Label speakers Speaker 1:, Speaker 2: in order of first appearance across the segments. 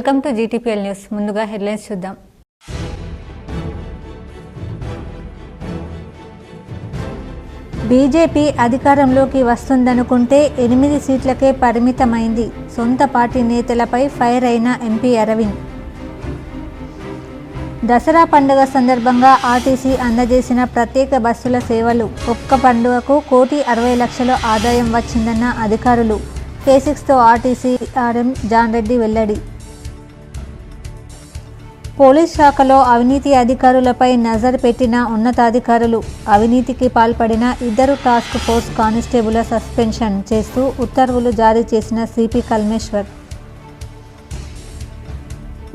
Speaker 1: Welcome to GTPL news. ముందుగా headlines చూద్దాం. BJP అధికారంలోకి వస్తుందనుకుంటే 8 సీట్లకే పరిమితమైంది. సొంత పార్టీ నేతలపై ఫైర్ అయిన ఎంపీ అరవింద్. దసరా పండుగ సందర్భంగా ఆర్టీసీ అందజేసిన ప్రత్యేక బస్సుల సేవలు. ఒక్క పండుగకు 1,60,00,000 ఆదాయం వచ్చిందన్న అధికారులు. K6తో ఆర్టీసీ ఆర్ఎం జాన్ రెడ్డి వెల్లడి. పోలీస్ శాఖలో అవినీతి అధికారులపై నజర్ పెట్టిన ఉన్నతాధికారులు. అవినీతికి పాల్పడిన 2 టాస్క్ ఫోర్స్ కానిస్టేబుల్ సస్పెన్షన్ చేస్తూ ఉత్తర్వులు జారీ చేసిన సిపి కల్మేశ్వర్.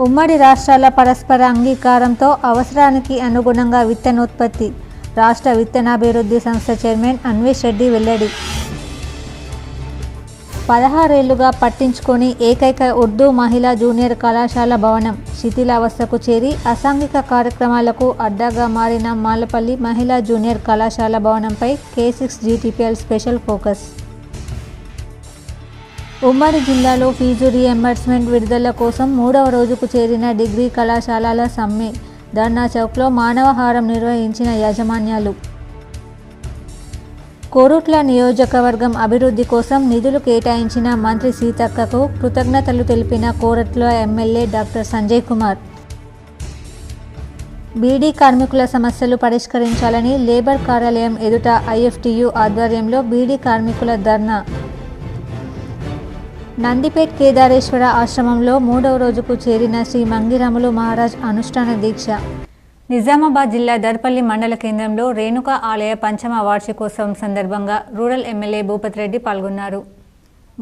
Speaker 1: ఉమ్మడి రాష్ట్రాల పరస్పర అంగీకారంతో అవసరానికి అనుగుణంగా విత్తనోత్పత్తి. రాష్ట్ర విత్తనాభివృద్ధి సంస్థ చైర్మన్ అన్వేష్ రెడ్డి వెల్లడి. 16 ఏళ్లుగా పట్టించుకొని ఏకైక ఉర్దూ మహిళా జూనియర్ కళాశాల భవనం శిథిలావస్థకు చేరి అసాంఘిక కార్యక్రమాలకు అడ్డాగా మారిన మాలపల్లి మహిళా జూనియర్ కళాశాల భవనంపై K6 జీటీపీఎల్ స్పెషల్ ఫోకస్. ఉమ్మడి జిల్లాలో ఫీజు రీఎంబర్స్మెంట్ విడుదల కోసం 3వ రోజుకు చేరిన డిగ్రీ కళాశాలల సమ్మె. ధర్నా చౌక్లో మానవహారం నిర్వహించిన యాజమాన్యాలు. కోరుట్ల నియోజకవర్గం అభివృద్ధి కోసం నిధులు కేటాయించిన మంత్రి సీతక్కకు కృతజ్ఞతలు తెలిపిన కోరుట్ల ఎమ్మెల్యే డాక్టర్ సంజయ్ కుమార్. బీడీ కార్మికుల సమస్యలు పరిష్కరించాలని లేబర్ కార్యాలయం ఎదుట ఐఎఫ్టీయూ ఆధ్వర్యంలో బీడీ కార్మికుల ధర్నా. నందిపేట్ కేదారేశ్వర ఆశ్రమంలో 3వ రోజుకు చేరిన శ్రీ మంగిరాములు మహారాజ్ అనుష్ఠాన దీక్ష. నిజామాబాద్ జిల్లా దర్పల్లి మండల కేంద్రంలో రేణుకా ఆలయ పంచమ వార్షికోత్సవం సందర్భంగా రూరల్ ఎమ్మెల్యే భూపత్ రెడ్డి పాల్గొన్నారు.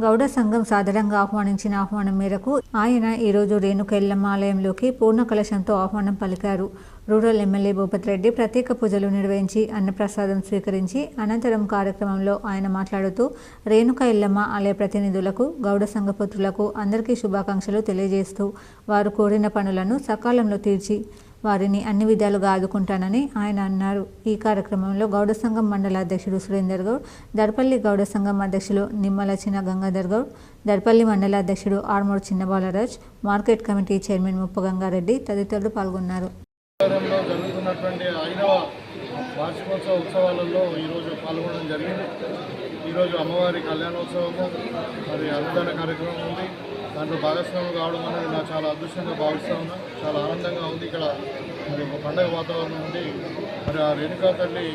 Speaker 1: గౌడ సంఘం సాదరంగా ఆహ్వానించిన ఆహ్వానం మేరకు ఆయన ఈరోజు రేణుక ఎల్లమ్మ ఆలయంలోకి పూర్ణ కలశంతో ఆహ్వానం పలికారు. రూరల్ ఎమ్మెల్యే భూపత్ రెడ్డి ప్రత్యేక పూజలు నిర్వహించి అన్నప్రసాదం స్వీకరించి అనంతరం కార్యక్రమంలో ఆయన మాట్లాడుతూ రేణుక ఎల్లమ్మ ఆలయ ప్రతినిధులకు, గౌడ సంఘ పుత్రులకు అందరికీ శుభాకాంక్షలు తెలియజేస్తూ వారు కోరిన పనులను సకాలంలో తీర్చి వారిని అన్ని విధాలుగా ఆదుకుంటానని ఆయన అన్నారు. ఈ కార్యక్రమంలో గౌడ సంఘం మండల అధ్యక్షుడు సురేందర్ గౌడ్, దర్పల్లి గౌడ సంఘం అధ్యక్షులు నిమ్మల చిన్న గంగాధర్ గౌడ్, దర్పల్లి మండల అధ్యక్షుడు ఆర్మూర్ చిన్న బాలరాజ్, మార్కెట్ కమిటీ చైర్మన్ ముప్ప గంగారెడ్డి తదితరులు పాల్గొన్నారు.
Speaker 2: జరుగుతున్నటువంటి 5వ వార్షికోత్సవ ఉత్సవాలలో ఈరోజు పాల్గొనడం జరిగింది. ఈరోజు అమ్మవారి కళ్యాణోత్సవము మరి అన్నదాన కార్యక్రమం ఉంది. దాంట్లో భాగస్వామి కావడం అనేది నాకు చాలా అదృష్టంగా భావిస్తూ ఉన్నా. చాలా ఆనందంగా ఉంది. ఇక్కడ మరి ఒక పండగ వాతావరణం ఉంది. మరి ఆ రేణుకా తల్లి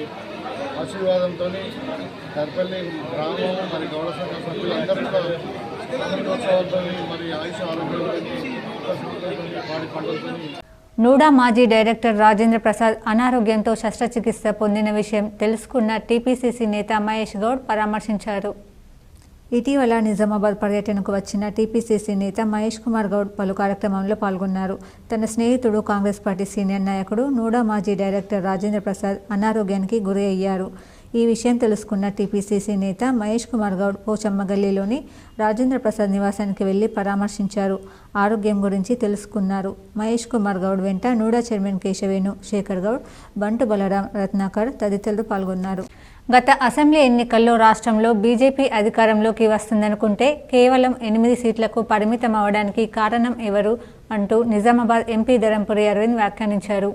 Speaker 2: ఆశీర్వాదంతో దర్పల్లి గ్రామం మరి గౌడ సంఘ సభ్యులందరూ కూడా పండుగోత్సవాలతో మరి ఆయుష ఆరోగ్యాలతో పాడి పండుగతో.
Speaker 1: నూడా మాజీ డైరెక్టర్ రాజేంద్ర ప్రసాద్ అనారోగ్యంతో శస్త్రచికిత్స పొందిన విషయం తెలుసుకున్న టీపీసీసీ నేత మహేష్ గౌడ్ పరామర్శించారు. ఇటీవల నిజామాబాద్ పర్యటనకు వచ్చిన టీపీసీసీ నేత మహేష్ కుమార్ గౌడ్ పలు కార్యక్రమంలో పాల్గొన్నారు. తన స్నేహితుడు కాంగ్రెస్ పార్టీ సీనియర్ నాయకుడు నూడా మాజీ డైరెక్టర్ రాజేంద్ర ప్రసాద్ అనారోగ్యానికి గురి అయ్యారు. ఈ విషయం తెలుసుకున్న టీపీసీసీ నేత మహేష్ కుమార్ గౌడ్ పోచమ్మగల్లీలోని రాజేంద్ర ప్రసాద్ నివాసానికి వెళ్లి పరామర్శించారు. ఆరోగ్యం గురించి తెలుసుకున్నారు. మహేష్ కుమార్ గౌడ్ వెంట నూడా చైర్మన్ కేశవేణు, శేఖర్ గౌడ్, బంటు బలరాం, రత్నాకర్ తదితరులు పాల్గొన్నారు. గత అసెంబ్లీ ఎన్నికల్లో రాష్ట్రంలో బీజేపీ అధికారంలోకి వస్తుందనుకుంటే కేవలం 8 సీట్లకు పరిమితం అవడానికి కారణం ఎవరు అంటూ నిజామాబాద్ ఎంపీ ధరంపురి అరవింద్ వ్యాఖ్యానించారు.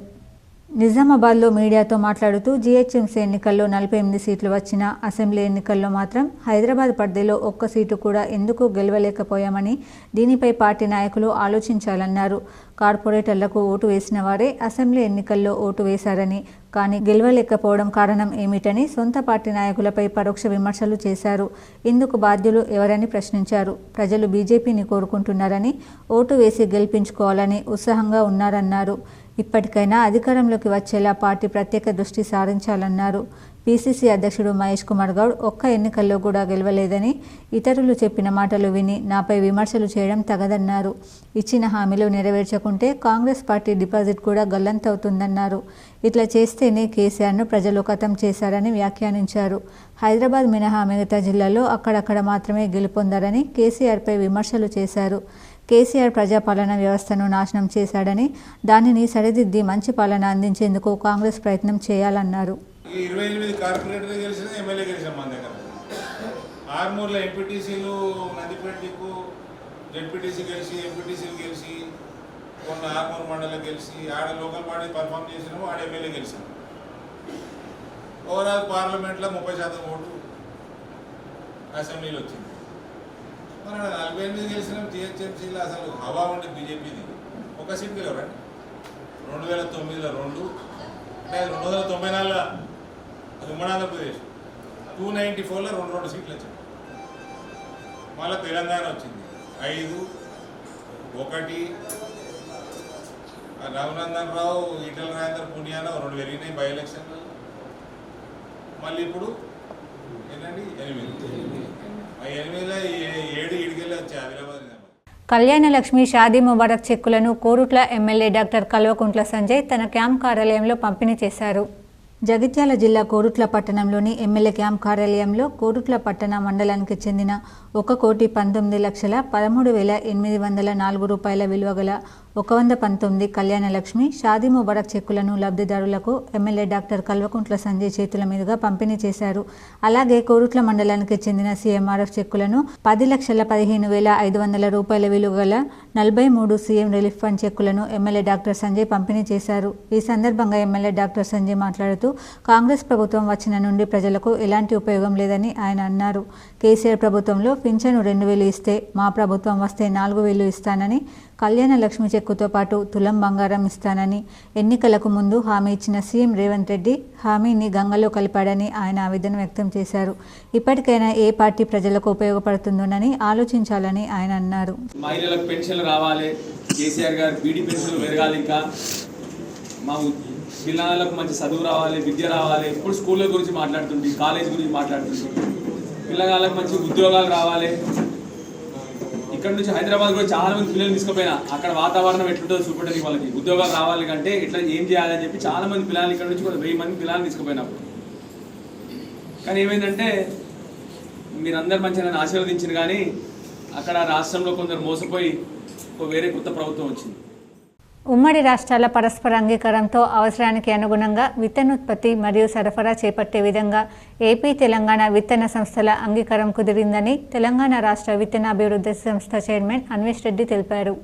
Speaker 1: నిజామాబాద్లో మీడియాతో మాట్లాడుతూ జీహెచ్ఎంసీ ఎన్నికల్లో 48 సీట్లు వచ్చినా అసెంబ్లీ ఎన్నికల్లో మాత్రం హైదరాబాద్ పరిధిలో ఒక్క సీటు కూడా ఎందుకు గెలవలేకపోయామని దీనిపై పార్టీ నాయకులు ఆలోచించాలన్నారు. కార్పొరేటర్లకు ఓటు వేసిన వారే అసెంబ్లీ ఎన్నికల్లో ఓటు వేశారని, కానీ గెలవలేకపోవడం కారణం ఏమిటని సొంత పార్టీ నాయకులపై పరోక్ష విమర్శలు చేశారు. ఇందుకు బాధ్యులు ఎవరని ప్రశ్నించారు. ప్రజలు బీజేపీని కోరుకుంటున్నారని, ఓటు వేసి గెలిపించుకోవాలని ఉత్సాహంగా ఉన్నారన్నారు. ఇప్పటికైనా అధికారంలోకి వచ్చేలా పార్టీ ప్రత్యేక దృష్టి సారించాలన్నారు. పీసీసీ అధ్యక్షుడు మహేష్ కుమార్ గౌడ్ ఒక్క ఎన్నికల్లో కూడా గెలవలేదని, ఇతరులు చెప్పిన మాటలు విని నాపై విమర్శలు చేయడం తగదన్నారు. ఇచ్చిన హామీలు నెరవేర్చకుంటే కాంగ్రెస్ పార్టీ డిపాజిట్ కూడా గల్లంతవుతుందన్నారు. ఇట్లా చేస్తేనే కేసీఆర్ను ప్రజలు ఖతం చేశారని వ్యాఖ్యానించారు. హైదరాబాద్ మినహా మిగతా జిల్లాల్లో అక్కడక్కడ మాత్రమే గెలుపొందారని కేసీఆర్పై విమర్శలు చేశారు. కేసీఆర్ ప్రజాపాలన వ్యవస్థను నాశనం చేశాడని, దానిని సరిదిద్ది మంచి పాలన అందించేందుకు కాంగ్రెస్ ప్రయత్నం చేయాలన్నారు.
Speaker 3: 28 కార్పొరేటర్లు గెలిచిన ఎమ్మెల్యే గెలిచాం మన దగ్గర. ఆర్మూర్లో ఎంపీటీసీలు, నందిపేటకు జెడ్పీటీసీ గెలిచి ఎంపీటీసీలు గెలిచి కొన్ని ఆర్మూర్ మండలం గెలిచి ఆడ లోకల్ బాడీ పర్ఫామ్ చేసినాము, ఆడ ఎమ్మెల్యే గెలిచినాము. ఓవరాల్ పార్లమెంట్లో 30% ఓటు అసెంబ్లీలో వచ్చింది. మన 48 గెలిచినాం. టీహెచ్ఎంసీలో అసలు హవా ఉండే బీజేపీది ఒక సీట్ గెలవరండి. 2009లో 2, అంటే 294 అది ఉమ్మడి ఆంధ్రప్రదేశ్. 294లో 2 సీట్లు వచ్చాయి. మళ్ళీ తెలంగాణ వచ్చింది 5, 1. రఘునందన్ రావు, ఈటల రాజేందర్ పుణ్యాన 2 పెరిగినాయి బై ఎలక్షన్లో. మళ్ళీ ఇప్పుడు ఏంటండి 8. ఆ 8లో 7 ఇడికెళ్ళి వచ్చాయి ఆదిలాబాద్.
Speaker 1: కళ్యాణ లక్ష్మి షాదీ ముబారక్ చెక్కులను కోరుట్ల ఎమ్మెల్యే డాక్టర్ కల్వకుంట్ల సంజయ్ తన క్యాంప్ కార్యాలయంలో పంపిణీ చేశారు. జగిత్యాల జిల్లా కోరుట్ల పట్టణంలోని ఎమ్మెల్యే క్యాంప్ కార్యాలయంలో కోరుట్ల పట్టణ మండలానికి చెందిన 1,19,13,804 రూపాయల విలువ గల 119 కళ్యాణ లక్ష్మి షాదీ ముబారక్ చెక్కులను లబ్ధిదారులకు ఎమ్మెల్యే డాక్టర్ కల్వకుంట్ల సంజయ్ చేతుల మీదుగా పంపిణీ చేశారు. అలాగే కోరుట్ల మండలానికి చెందిన సీఎంఆర్ఎఫ్ చెక్కులను 10,15,500 రూపాయల విలువ గల 43 సీఎం రిలీఫ్ ఫండ్ చెక్కులను ఎమ్మెల్యే డాక్టర్ సంజయ్ పంపిణీ చేశారు. ఈ సందర్భంగా ఎమ్మెల్యే డాక్టర్ సంజయ్ మాట్లాడుతూ కాంగ్రెస్ ప్రభుత్వం వచ్చిన నుండి ప్రజలకు ఎలాంటి ఉపయోగం లేదని ఆయన అన్నారు. కేసీఆర్ ప్రభుత్వంలో పింఛను 2,000 ఇస్తే మా ప్రభుత్వం వస్తే 4,000 ఇస్తానని, కళ్యాణ లక్ష్మి చెక్కుతో పాటు తులం బంగారం ఇస్తానని ఎన్నికలకు ముందు హామీ ఇచ్చిన సీఎం రేవంత్ రెడ్డి హామీని గంగలో కలిపాడని ఆయన ఆవేదన వ్యక్తం చేశారు. ఇప్పటికైనా ఏ పార్టీ ప్రజలకు ఉపయోగపడుతుందోనని ఆలోచించాలని ఆయన అన్నారు.
Speaker 4: మహిళలకు పెన్షన్లు రావాలి, కేసీఆర్ గారు బీడీ పెన్షన్లు పెరగాలి, ఇంకా మా పిల్లలకు మంచి చదువు రావాలి, విద్య రావాలి. ఎప్పుడు స్కూళ్ళ గురించి మాట్లాడుతుంది, కాలేజ్ గురించి మాట్లాడుతుంది. పిల్లగాళ్ళకి మంచి ఉద్యోగాలు రావాలి. ఇక్కడ నుంచి హైదరాబాద్ కూడా చాలా మంది పిల్లలు తీసుకుపోయినా అక్కడ వాతావరణం ఎట్లుంటుందో చూపెట్టడానికి వాళ్ళకి ఉద్యోగాలు రావాలి అంటే ఇట్లా ఏం చేయాలని చెప్పి చాలా మంది పిల్లలు ఇక్కడ నుంచి కూడా 1000 మంది పిల్లలు తీసుకుపోయినప్పుడు. కానీ ఏమైందంటే మీరందరూ మంచిగా నన్ను ఆశీర్వదించారు, కానీ అక్కడ రాష్ట్రంలో కొందరు మోసపోయి వేరే కొత్త ప్రభుత్వం వచ్చింది.
Speaker 1: ఉమ్మడి రాష్ట్రాల పరస్పర అంగీకారంతో అవసరానికి అనుగుణంగా విత్తనోత్పత్తి మరియు సరఫరా చేపట్టే విధంగా ఏపీ తెలంగాణ విత్తన సంస్థల అంగీకారం కుదిరిందని తెలంగాణ రాష్ట్ర విత్తనాభివృద్ధి సంస్థ చైర్మన్ అన్వేష్ రెడ్డి తెలిపారు.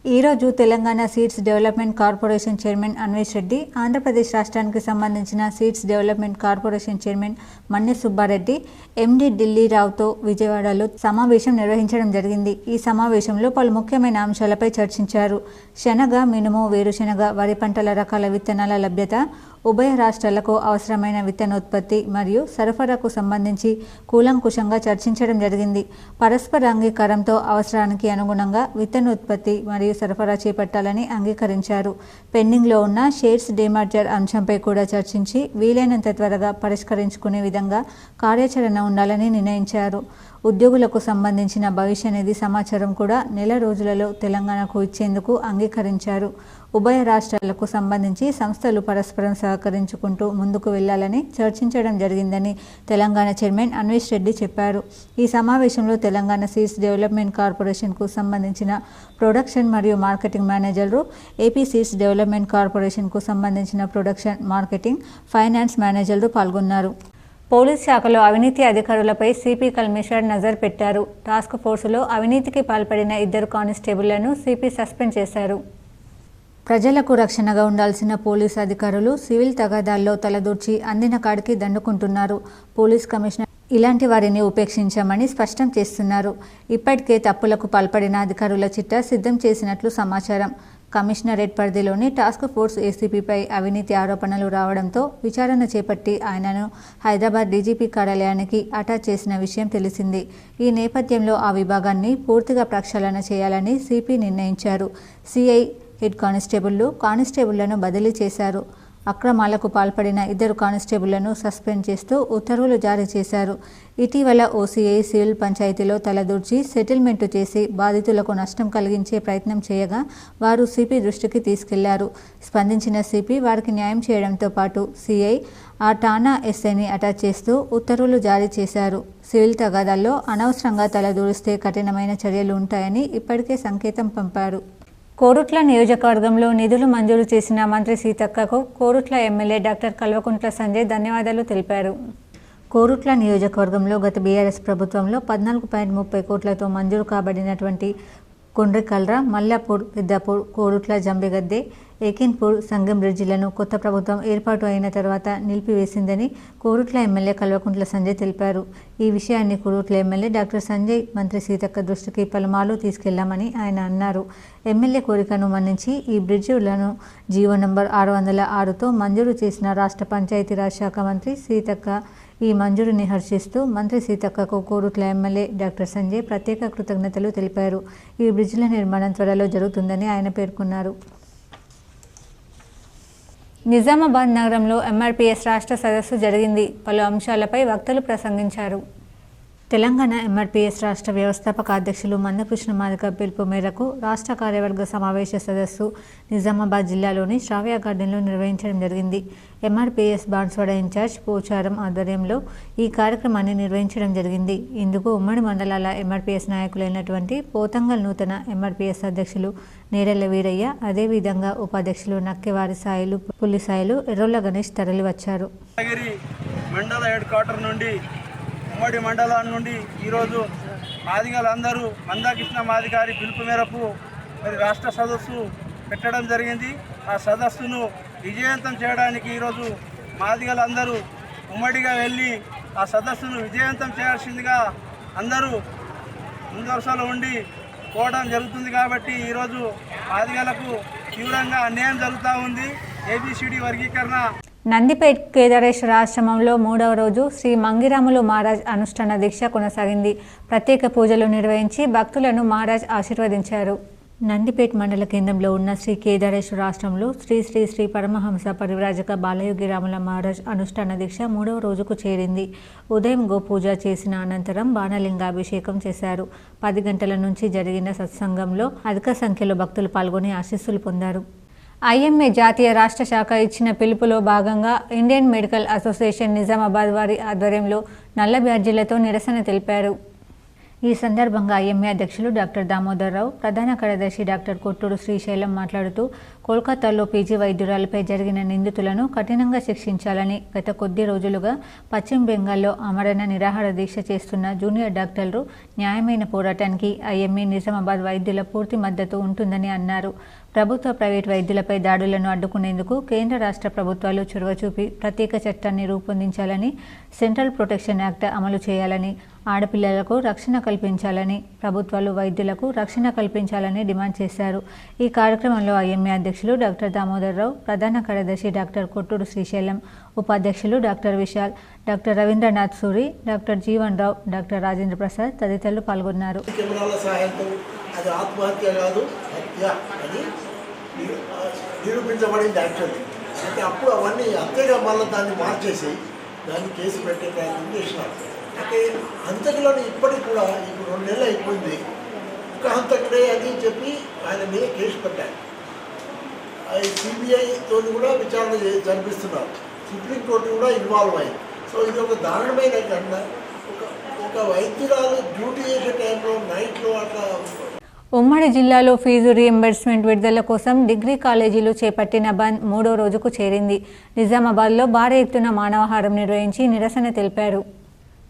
Speaker 1: ఈరోజు Telangana seeds development corporation chairman Anvesh Reddy, Andhra Pradesh రాష్ట్రానికి సంబంధించిన seeds development corporation chairman Manne Subba Reddy, MD ఢిల్లీరావుతో విజయవాడలో సమావేశం నిర్వహించడం జరిగింది. ఈ సమావేశంలో పలు ముఖ్యమైన అంశాలపై చర్చించారు. శనగ, మినుము, వేరుశెనగ, వరి పంటల రకాల విత్తనాల లభ్యత, ఉభయ రాష్ట్రాలకు అవసరమైన విత్తనోత్పత్తి మరియు సరఫరాకు సంబంధించి కూలంకుషంగా చర్చించడం జరిగింది. పరస్పర అంగీకారంతో అవసరానికి అనుగుణంగా విత్తనోత్పత్తి మరియు సరఫరా చేపట్టాలని అంగీకరించారు. పెండింగ్లో ఉన్న షేర్స్ డిమర్జర్ అంశంపై కూడా చర్చించి వీలైనంత త్వరగా పరిష్కరించుకునే విధంగా కార్యాచరణ ఉండాలని నిర్ణయించారు. ఉద్యోగులకు సంబంధించిన భవిష్య నిధి సమాచారం కూడా నెల రోజులలో తెలంగాణకు ఇచ్చేందుకు అంగీకరించారు. ఉభయ రాష్ట్రాలకు సంబంధించి సంస్థలు పరస్పరం సహకరించుకుంటూ ముందుకు వెళ్లాలని చర్చించడం జరిగిందని తెలంగాణ చైర్మన్ అన్వేష్ రెడ్డి చెప్పారు. ఈ సమావేశంలో తెలంగాణ సీడ్స్ డెవలప్మెంట్ కార్పొరేషన్కు సంబంధించిన ప్రొడక్షన్ మరియు మార్కెటింగ్ మేనేజర్లు, ఏపీ సీడ్స్ డెవలప్మెంట్ కార్పొరేషన్కు సంబంధించిన ప్రొడక్షన్, మార్కెటింగ్, ఫైనాన్స్ మేనేజర్లు పాల్గొన్నారు. పోలీస్ శాఖలో అవినీతి అధికారులపై సిపి కమిషనర్ నజర్ పెట్టారు. టాస్క్ ఫోర్సులో అవినీతికి పాల్పడిన 2 కానిస్టేబుళ్లను సిపి సస్పెండ్ చేశారు. ప్రజలకు రక్షణగా ఉండాల్సిన పోలీసు అధికారులు సివిల్ తగాదాల్లో తలదూర్చి అందిన కాడికి దండుకుంటున్నారు. పోలీస్ కమిషనర్ ఇలాంటి వారిని ఉపేక్షించామని స్పష్టం చేస్తున్నారు. ఇప్పటికే తప్పులకు పాల్పడిన అధికారుల చిట్టా సిద్ధం చేసినట్లు సమాచారం. కమిషనరేట్ పరిధిలోని టాస్క్ ఫోర్స్ ఏసీపీపై అవినీతి ఆరోపణలు రావడంతో విచారణ చేపట్టి ఆయనను హైదరాబాద్ డీజీపీ కార్యాలయానికి అటాచ్ చేసిన విషయం తెలిసింది. ఈ నేపథ్యంలో ఆ విభాగాన్ని పూర్తిగా ప్రక్షాళన చేయాలని సిపి నిర్ణయించారు. సిఐ, హెడ్ కానిస్టేబుళ్లను బదిలీ చేశారు. అక్రమాలకు పాల్పడిన 2 కానిస్టేబుళ్లను సస్పెండ్ చేస్తూ ఉత్తర్వులు జారీ చేశారు. ఇటీవల ఓసీఐ సివిల్ పంచాయతీలో తలదూర్చి సెటిల్మెంటు చేసి బాధితులకు నష్టం కలిగించే ప్రయత్నం చేయగా వారు సిపి దృష్టికి తీసుకెళ్లారు. స్పందించిన సిపి వారికి న్యాయం చేయడంతో పాటు సిఐ, ఆ ఠాణా ఎస్ఐని అటాచ్ చేస్తూ ఉత్తర్వులు జారీ చేశారు. సివిల్ తగాదాల్లో అనవసరంగా తలదూరిస్తే కఠినమైన చర్యలు ఉంటాయని ఇప్పటికే సంకేతం పంపారు. కోరుట్ల నియోజకవర్గంలో నిధులు మంజూరు చేసిన మంత్రి సీతక్కకు కోరుట్ల ఎమ్మెల్యే డాక్టర్ కల్వకుంట్ల సంజయ్ ధన్యవాదాలు తెలిపారు. కోరుట్ల నియోజకవర్గంలో గత బీఆర్ఎస్ ప్రభుత్వంలో 14.30 కోట్లతో మంజూరు కాబడినటువంటి కొండ్రికల్ర, మల్లాపూర్, పెద్దాపూర్, కోరుట్ల, జంబిగద్దె, ఏకిన్పూర్, సంగం బ్రిడ్జిలను కొత్త ప్రభుత్వం ఏర్పాటు అయిన తర్వాత నిలిపివేసిందని కోరుట్ల ఎమ్మెల్యే కల్వకుంట్ల సంజయ్ తెలిపారు. ఈ విషయాన్ని కోరుట్ల ఎమ్మెల్యే డాక్టర్ సంజయ్ మంత్రి సీతక్క దృష్టికి పలుమార్లు తీసుకెళ్లామని ఆయన అన్నారు. ఎమ్మెల్యే కోరికను మన్నించి ఈ బ్రిడ్జిలను జీవో నంబర్ 606తో మంజూరు చేసిన రాష్ట్ర పంచాయతీరాజ్ శాఖ మంత్రి సీతక్క ఈ మంజూరుని హర్షిస్తూ మంత్రి సీతక్కకు కోరుట్ల ఎమ్మెల్యే డాక్టర్ సంజయ్ ప్రత్యేక కృతజ్ఞతలు తెలిపారు. ఈ బ్రిడ్జిల నిర్మాణం త్వరలో జరుగుతుందని ఆయన పేర్కొన్నారు. నిజామాబాద్ నగరంలో ఎంఆర్పీఎస్ రాష్ట్ర సదస్సు జరిగింది. పలు అంశాలపై వక్తలు ప్రసంగించారు. తెలంగాణ ఎంఆర్పీఎస్ రాష్ట్ర వ్యవస్థాపక అధ్యక్షులు మందకృష్ణ మాదిగ పిలుపు మేరకు రాష్ట్ర కార్యవర్గ సమావేశ సదస్సు నిజామాబాద్ జిల్లాలోని శ్రావ్య గార్డెన్లో నిర్వహించడం జరిగింది. ఎంఆర్పీఎస్ బాన్స్వాడ ఇన్ఛార్జ్ పోచారం ఆధ్వర్యంలో ఈ కార్యక్రమాన్ని నిర్వహించడం జరిగింది. ఇందుకు ఉమ్మడి మండలాల ఎంఆర్పీఎస్ నాయకులైనటువంటి పోతంగల్ నూతన ఎంఆర్పీఎస్ అధ్యక్షులు నేరెళ్ల వీరయ్య, అదేవిధంగా ఉపాధ్యక్షులు నక్కెవారి సాయిలు, పుల్లి సాయిలు, ఎర్రోళ్ల గణేష్ తరలివచ్చారు.
Speaker 5: మండల హెడ్ క్వార్టర్ నుండి ఉమ్మడి మండలం నుండి ఈరోజు మాదిగలందరూ మందకృష్ణ మాదిగారి పిలుపు మేరకు మరి రాష్ట్ర సదస్సు పెట్టడం జరిగింది. ఆ సదస్సును విజయవంతం చేయడానికి ఈరోజు మాదిగలందరూ ఉమ్మడిగా వెళ్ళి ఆ సదస్సును విజయవంతం చేయాల్సిందిగా అందరూ ముందరసలో ఉండి పోవడం జరుగుతుంది. కాబట్టి ఈరోజు మాదిగలకు తీవ్రంగా అన్యాయం జరుగుతూ ఉంది. ఏబిసిడి వర్గీకరణ
Speaker 1: నందిపేట్ కేదారేశ్వర ఆశ్రమంలో 3వ రోజు శ్రీ మంగిరాములు మహారాజ్ అనుష్ఠాన దీక్ష కొనసాగింది. ప్రత్యేక పూజలు నిర్వహించి భక్తులను మహారాజ్ ఆశీర్వదించారు. నందిపేట్ మండల కేంద్రంలో ఉన్న శ్రీ కేదారేశ్వర ఆశ్రమంలో శ్రీ శ్రీ శ్రీ పరమహంస పరివ్రాజక బాలయోగిరాముల మహారాజ్ అనుష్ఠాన దీక్ష 3వ రోజుకు చేరింది. ఉదయం గోపూజ చేసిన అనంతరం బాణలింగాభిషేకం చేశారు. 10 గంటల నుంచి జరిగిన సత్సంగంలో అధిక సంఖ్యలో భక్తులు పాల్గొని ఆశీస్సులు పొందారు. ఐఎంఏ జాతీయ రాష్ట్ర శాఖ ఇచ్చిన పిలుపులో భాగంగా ఇండియన్ మెడికల్ అసోసియేషన్ నిజామాబాద్ వారి ఆధ్వర్యంలో నల్ల బ్యాడ్జీలతో నిరసన తెలిపారు. ఈ సందర్భంగా ఐఎంఏ అధ్యక్షులు డాక్టర్ దామోదర్ రావు, ప్రధాన కార్యదర్శి డాక్టర్ కొట్టూరు శ్రీశైలం మాట్లాడుతూ కోల్కతాలో పీజీ వైద్యురాలపై జరిగిన నిందితులను కఠినంగా శిక్షించాలని గత కొద్ది రోజులుగా పశ్చిమ బెంగాల్లో ఆమరణ నిరాహార దీక్ష చేస్తున్న జూనియర్ డాక్టర్లు న్యాయమైన పోరాటానికి ఐఎంఏ నిజామాబాద్ వైద్యుల పూర్తి మద్దతు ఉంటుందని అన్నారు. ప్రభుత్వ, ప్రైవేట్ వైద్యులపై దాడులను అడ్డుకునేందుకు కేంద్ర రాష్ట్ర ప్రభుత్వాలు చొరవ చూపి ప్రత్యేక చట్టాన్ని రూపొందించాలని, సెంట్రల్ ప్రొటెక్షన్ యాక్ట్ అమలు చేయాలని, ఆడపిల్లలకు రక్షణ కల్పించాలని, ప్రభుత్వాలు వైద్యులకు రక్షణ కల్పించాలని డిమాండ్ చేశారు. ఈ కార్యక్రమంలో ఐఎంఏ అధ్యక్షులు డాక్టర్ దామోదర్ రావు, ప్రధాన కార్యదర్శి డాక్టర్ కొట్టూరు శ్రీశైలం, ఉపాధ్యక్షులు doctor Vishal, doctor Ravindranath Suri, doctor Jeevan Rao, doctor Rajendra Prasad తదితరులు పాల్గొన్నారు.
Speaker 6: అది ఆత్మహత్య కాదు, హత్య అని నిరూపించబడింది యాక్చువల్లీ. అయితే అప్పుడు అవన్నీ హత్యగా మళ్ళీ దాన్ని మార్చేసి దాన్ని కేసు పెట్టే ప్రయత్నం చేసినారు. అయితే హంతకులను ఇప్పటికి కూడా ఇప్పుడు 2 నెలలు అయిపోయింది. ఒక హంతకుడే అని చెప్పి ఆయన మీద కేసు పెట్టారు. సిబిఐతో కూడా విచారణ జరిపిస్తున్నారు. సుప్రీంకోర్టు కూడా ఇన్వాల్వ్ అయింది. సో ఇది ఒక దారుణమైన ఘటన. ఒక వైద్యురాలు డ్యూటీ చేసే టైంలో నైట్లో అట్లా.
Speaker 1: ఉమ్మడి జిల్లాలో ఫీజు రీయింబర్స్మెంట్ విడుదల కోసం డిగ్రీ కాలేజీలు చేపట్టిన బంద్ 3వ రోజుకు చేరింది. నిజామాబాద్లో భారీ ఎత్తున మానవహారం నిర్వహించి నిరసన తెలిపారు.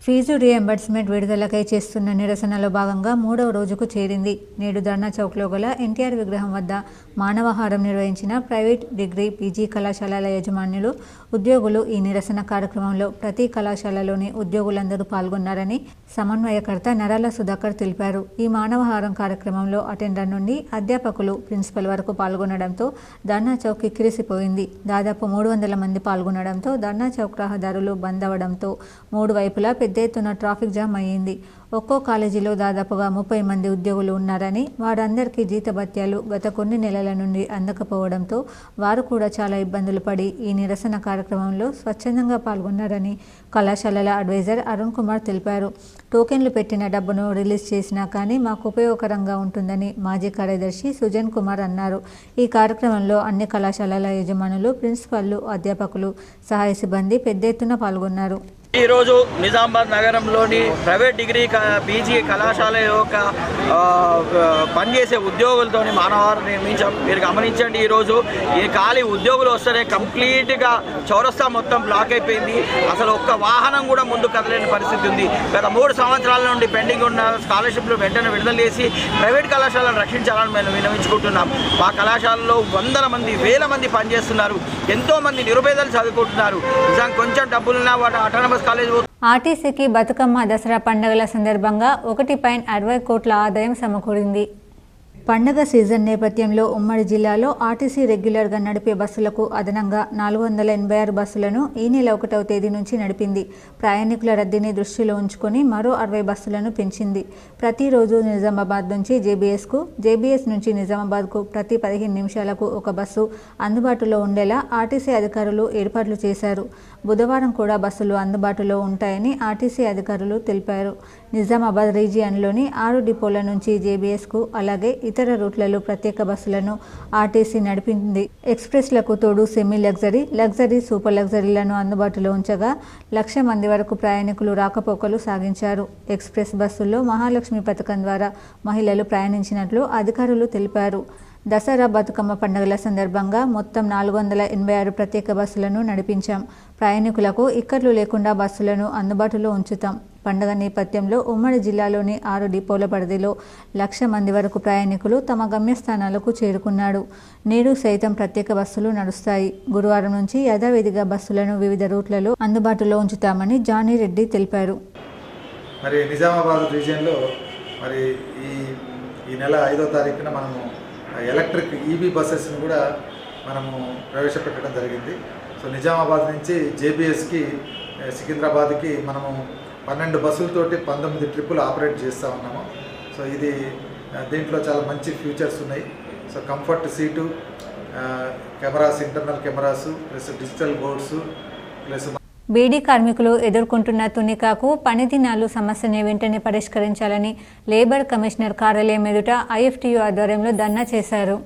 Speaker 1: ఫీజు రీయింబర్స్మెంట్ విడుదలకై చేస్తున్న నిరసనలో భాగంగా 3వ రోజుకు చేరింది. నేడు ధర్నా చౌక్లో గల ఎన్టీఆర్ విగ్రహం వద్ద మానవహారం నిర్వహించిన ప్రైవేట్, డిగ్రీ, పీజీ కళాశాలల యజమానులు, ఉద్యోగులు. ఈ నిరసన కార్యక్రమంలో ప్రతి కళాశాలలోని ఉద్యోగులందరూ పాల్గొన్నారని సమన్వయకర్త నరాల సుధాకర్ తెలిపారు. ఈ మానవహారం కార్యక్రమంలో అటెండర్ నుండి అధ్యాపకులు, ప్రిన్సిపల్ వరకు పాల్గొనడంతో ధర్నా చౌక్ కిక్కిరిసిపోయింది. దాదాపు 300 మంది పాల్గొనడంతో ధర్నా చౌక్ రహదారులు బంద్ అవడంతో 3 వైపులా పెద్ద ఎత్తున ట్రాఫిక్ జామ్ అయ్యింది. ఒక్కో కాలేజీలో దాదాపుగా 30 మంది ఉద్యోగులు ఉన్నారని, వారందరికీ జీతభత్యాలు గత కొన్ని నెలల నుండి అందకపోవడంతో వారు కూడా చాలా ఇబ్బందులు పడి ఈ నిరసన కార్యక్రమంలో స్వచ్ఛందంగా పాల్గొన్నారని కళాశాలల అడ్వైజర్ అరుణ్ కుమార్ తెలిపారు. టోకెన్లు పెట్టిన డబ్బును రిలీజ్ చేసినా కానీ మాకు ఉపయోగకరంగా ఉంటుందని మాజీ కార్యదర్శి సుజన్ కుమార్ అన్నారు. ఈ కార్యక్రమంలో అన్ని కళాశాలల యజమానులు, ప్రిన్సిపాల్లు, అధ్యాపకులు, సహాయ సిబ్బంది పెద్ద ఎత్తున పాల్గొన్నారు.
Speaker 5: ఈరోజు నిజామాబాద్ నగరంలోని ప్రైవేట్ డిగ్రీ పీజీ కళాశాల యొక్క పనిచేసే ఉద్యోగులతో మానవారం నిర్మించాం. మీరు గమనించండి, ఈరోజు ఈ ఖాళీ ఉద్యోగులు వస్తేనే కంప్లీట్గా చౌరస్తా మొత్తం బ్లాక్ అయిపోయింది. అసలు ఒక్క వాహనం కూడా ముందు కదలేని పరిస్థితి ఉంది. గత 3 సంవత్సరాల నుండి పెండింగ్ ఉన్న స్కాలర్షిప్లు వెంటనే విడుదల చేసి ప్రైవేట్ కళాశాలను రక్షించాలని మేము విన్నవించుకుంటున్నాం. మా కళాశాలలో వందల మంది, వేల మంది పనిచేస్తున్నారు. ఎంతోమంది నిరుపేదలు చదువుకుంటున్నారు. నిజంగా కొంచెం డబ్బులున్నా వాటి ఆటోనమస్
Speaker 1: ఆర్టీసీకి బతుకమ్మ దసరా పండుగల సందర్భంగా 1.60 కోట్ల ఆదాయం సమకూరింది. పండగ సీజన్ నేపథ్యంలో ఉమ్మడి జిల్లాలో ఆర్టీసీ రెగ్యులర్గా నడిపే బస్సులకు అదనంగా 486 బస్సులను ఈ నెల 1వ తేదీ నుంచి నడిపింది. ప్రయాణికుల రద్దీని దృష్టిలో ఉంచుకొని మరో 60 బస్సులను పెంచింది. ప్రతిరోజు నిజామాబాద్ నుంచి జేబీఎస్కు, జేబీఎస్ నుంచి నిజామాబాద్కు ప్రతి 15 నిమిషాలకు ఒక బస్సు అందుబాటులో ఉండేలా ఆర్టీసీ అధికారులు ఏర్పాట్లు చేశారు. బుధవారం కూడా బస్సులు అందుబాటులో ఉంటాయని ఆర్టీసీ అధికారులు తెలిపారు. నిజామాబాద్ రీజియన్లోని 6 డిపోల నుంచి జేబీఎస్కు, అలాగే ఇతర రూట్లలో ప్రత్యేక బస్సులను ఆర్టీసీ నడిపింది. ఎక్స్ప్రెస్లకు తోడు సెమీ లగ్జరీ, లగ్జరీ, సూపర్ లగ్జరీలను అందుబాటులో ఉంచగా 1,00,000 మంది వరకు ప్రయాణికులు రాకపోకలు సాగించారు. ఎక్స్ప్రెస్ బస్సుల్లో మహాలక్ష్మి పథకం ద్వారా మహిళలు ప్రయాణించినట్లు అధికారులు తెలిపారు. దసరా బతుకమ్మ పండుగల సందర్భంగా మొత్తం 486 ప్రత్యేక బస్సులను నడిపించాం. ప్రయాణికులకు ఇక్కట్లు లేకుండా బస్సులను అందుబాటులో ఉంచుతాం. పండుగ నేపథ్యంలో ఉమ్మడి జిల్లాలోని 6 డిపోల పరిధిలో 1,00,000 మంది వరకు ప్రయాణికులు తమ గమ్యస్థానాలకు చేరుకున్నాడు. నేడు సైతం ప్రత్యేక బస్సులు నడుస్తాయి. గురువారం నుంచి యథావిధిగా బస్సులను వివిధ రూట్లలో అందుబాటులో ఉంచుతామని జానీ రెడ్డి తెలిపారు.
Speaker 7: మరి నిజామాబాద్ రీజియన్లో మరి ఈ నెల 5వ తారీఖున మనము ఎలక్ట్రిక్ ఈవీ బస్సెస్ని కూడా మనము ప్రవేశపెట్టడం జరిగింది. సో నిజామాబాద్ నుంచి జేబీఎస్కి, సికింద్రాబాద్కి మనము 12 బస్సులతోటి 19 ట్రిప్పులు ఆపరేట్ చేస్తూ ఉన్నాము. సో ఇది దీంట్లో చాలా మంచి ఫ్యూచర్స్ ఉన్నాయి. So comfort seat, cameras, internal cameras, plus digital boards, plus
Speaker 1: beedi కార్మికులు ఎదుర్కొంటున్న తునికాకు పని దినాలు సమస్యని వెంటనే పరిష్కరించాలని లేబర్ కమిషనర్ కార్యాలయం ఎదుట ఐఎఫ్టీయూ ఆధ్వర్యంలో ధర్నా చేశారు.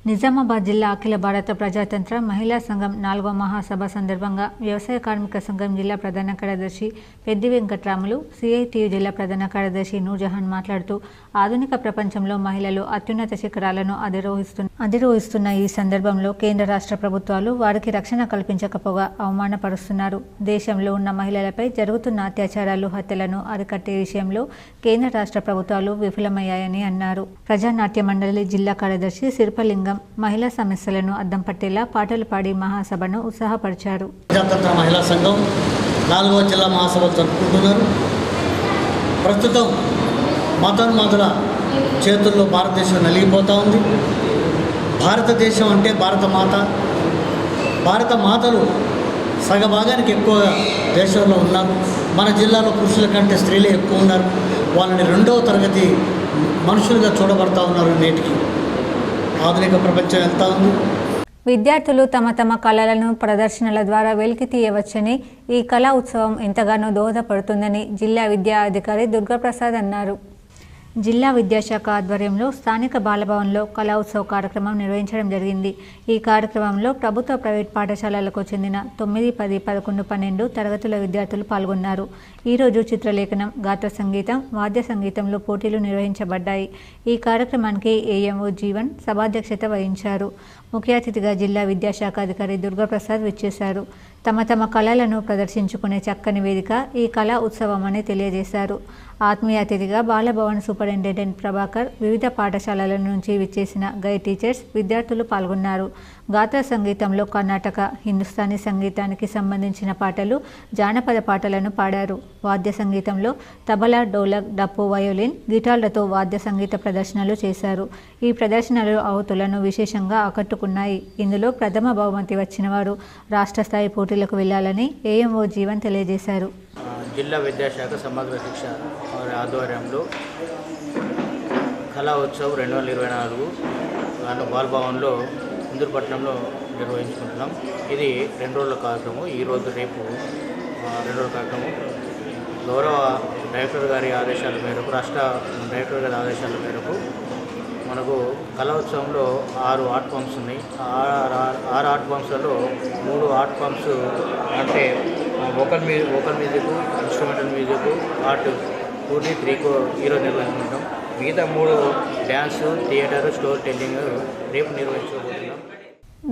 Speaker 1: నిజామాబాద్ జిల్లా అఖిల భారత ప్రజాతంత్ర మహిళా సంఘం 4వ మహాసభ సందర్భంగా వ్యవసాయ కార్మిక సంఘం జిల్లా ప్రధాన కార్యదర్శి పెద్ది వెంకట్రాములు, సిఐటియు జిల్లా ప్రధాన కార్యదర్శి నూర్జహాన్ మాట్లాడుతూ ఆధునిక ప్రపంచంలో మహిళలు అత్యున్నత శిఖరాలను అధిరోహిస్తున్న ఈ సందర్భంలో కేంద్ర రాష్ట్ర ప్రభుత్వాలు వారికి రక్షణ కల్పించకపోగా అవమానపరుస్తున్నారు. దేశంలో ఉన్న మహిళలపై జరుగుతున్న అత్యాచారాలు, హత్యలను అరికట్టే విషయంలో కేంద్ర రాష్ట్ర ప్రభుత్వాలు విఫలమయ్యాయని అన్నారు. ప్రజానాట్య మండలి జిల్లా కార్యదర్శి శిల్పలింగం మహిళా సమస్యలను అద్దం పట్టేలా పాటలు పాడి మహాసభను ఉత్సాహపరిచారు.
Speaker 8: ప్రజాతంత్ర మహిళా సంఘం 4వ జిల్లా మహాసభ జరుపుకుంటున్నారు. ప్రస్తుతం మతోన్మాదుల చేతుల్లో భారతదేశం నలిగిపోతూ ఉంది. భారతదేశం అంటే భారత మాతలు సగభాగానికి ఎక్కువ దేశంలో ఉన్నారు. మన జిల్లాలో పురుషుల కంటే స్త్రీలే ఎక్కువ ఉన్నారు. వాళ్ళని 2వ తరగతి మనుషులుగా చూడబడతా ఉన్నారు. నేటికి ఆధునిక ప్రపంచం ఎంత ఉంది.
Speaker 1: విద్యార్థులు తమ కళలను ప్రదర్శనల ద్వారా వెలికి తీయవచ్చని, ఈ కళా ఉత్సవం ఎంతగానో దోహదపడుతుందని జిల్లా విద్యా అధికారి దుర్గాప్రసాద్ అన్నారు. జిల్లా విద్యాశాఖ ఆధ్వర్యంలో స్థానిక బాలభవన్లో కళా ఉత్సవ్ కార్యక్రమం నిర్వహించడం జరిగింది. ఈ కార్యక్రమంలో ప్రభుత్వ, ప్రైవేట్ పాఠశాలలకు చెందిన 9, 10, 11, 12 తరగతుల విద్యార్థులు పాల్గొన్నారు. ఈరోజు చిత్రలేఖనం, గాత్ర సంగీతం, వాద్య సంగీతంలో పోటీలు నిర్వహించబడ్డాయి. ఈ కార్యక్రమానికి ఏఎంఓ జీవన్ సభాధ్యక్షత వహించారు. ముఖ్య అతిథిగా జిల్లా విద్యాశాఖ అధికారి దుర్గాప్రసాద్ విచ్చేశారు. తమ కళలను ప్రదర్శించుకునే చక్కని వేదిక ఈ కళా ఉత్సవం అని తెలియజేశారు. ఆత్మీయ అతిథిగా బాలభవన్ సూపరింటెండెంట్ ప్రభాకర్, వివిధ పాఠశాలల నుంచి విచ్చేసిన గైడ్ టీచర్స్, విద్యార్థులు పాల్గొన్నారు. గాత్ర సంగీతంలో కర్ణాటక, హిందుస్థానీ సంగీతానికి సంబంధించిన పాటలు, జానపద పాటలను పాడారు. వాద్య సంగీతంలో తబలా, డోలక్, డప్పు, వయోలిన్, గిటార్లతో వాద్య సంగీత ప్రదర్శనలు చేశారు. ఈ ప్రదర్శనలు ఆహుతులను విశేషంగా ఆకట్టుకున్నాయి. ఇందులో ప్రథమ బహుమతి వచ్చిన వారు రాష్ట్ర స్థాయి పోటీలకు వెళ్లాలని ఏఎంఓ జీవన్ తెలియజేశారు.
Speaker 9: జిల్లా విద్యాశాఖ సమగ్ర శిక్ష వారి ఆధ్వర్యంలో కళా ఉత్సవ్ 2024 గాను బాలభవన్లో ఇందూరుపట్నంలో నిర్వహించుకుంటున్నాం. ఇది 2 రోజుల కార్యక్రమం. ఈరోజు రేపు 2 రోజుల కార్యక్రమం. గౌరవ డైరెక్టర్ గారి ఆదేశాల మేరకు, రాష్ట్ర డైరెక్టర్ గారి ఆదేశాల మేరకు మనకు కళా ఉత్సవంలో 6 ఆర్ట్ ఫామ్స్ ఉన్నాయి. 6 ఆర్ట్ ఫామ్స్లలో 3 ఆర్ట్ ఫామ్స్ అంటే vocal music, instrumental music, art పూర్తి 3 ఈరోజు నిర్వహించుకుంటాం. మిగతా 3 డ్యాన్స్, థియేటర్, స్టోరీ టెల్లింగ్ రేపు నిర్వహించుకోబోతున్నాం.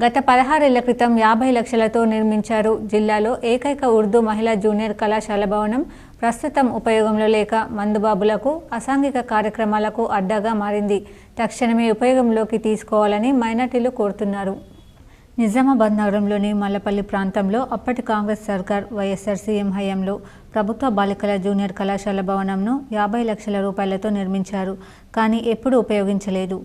Speaker 1: గత 16 ఏళ్ల క్రితం 50 లక్షలతో నిర్మించారు. జిల్లాలో ఏకైక ఉర్దూ మహిళా జూనియర్ కళాశాల భవనం ప్రస్తుతం ఉపయోగంలో లేక మందుబాబులకు, అసాంఘిక కార్యక్రమాలకు అడ్డాగా మారింది. తక్షణమే ఉపయోగంలోకి తీసుకోవాలని మైనార్టీలు కోరుతున్నారు. నిజామాబాద్ నగరంలోని మల్లపల్లి ప్రాంతంలో అప్పటి కాంగ్రెస్ సర్కార్ వైఎస్ఆర్ సీఎం హయాంలో ప్రభుత్వ బాలికల జూనియర్ కళాశాల భవనంను 50 లక్షల రూపాయలతో నిర్మించారు. కానీ ఎప్పుడూ ఉపయోగించలేదు.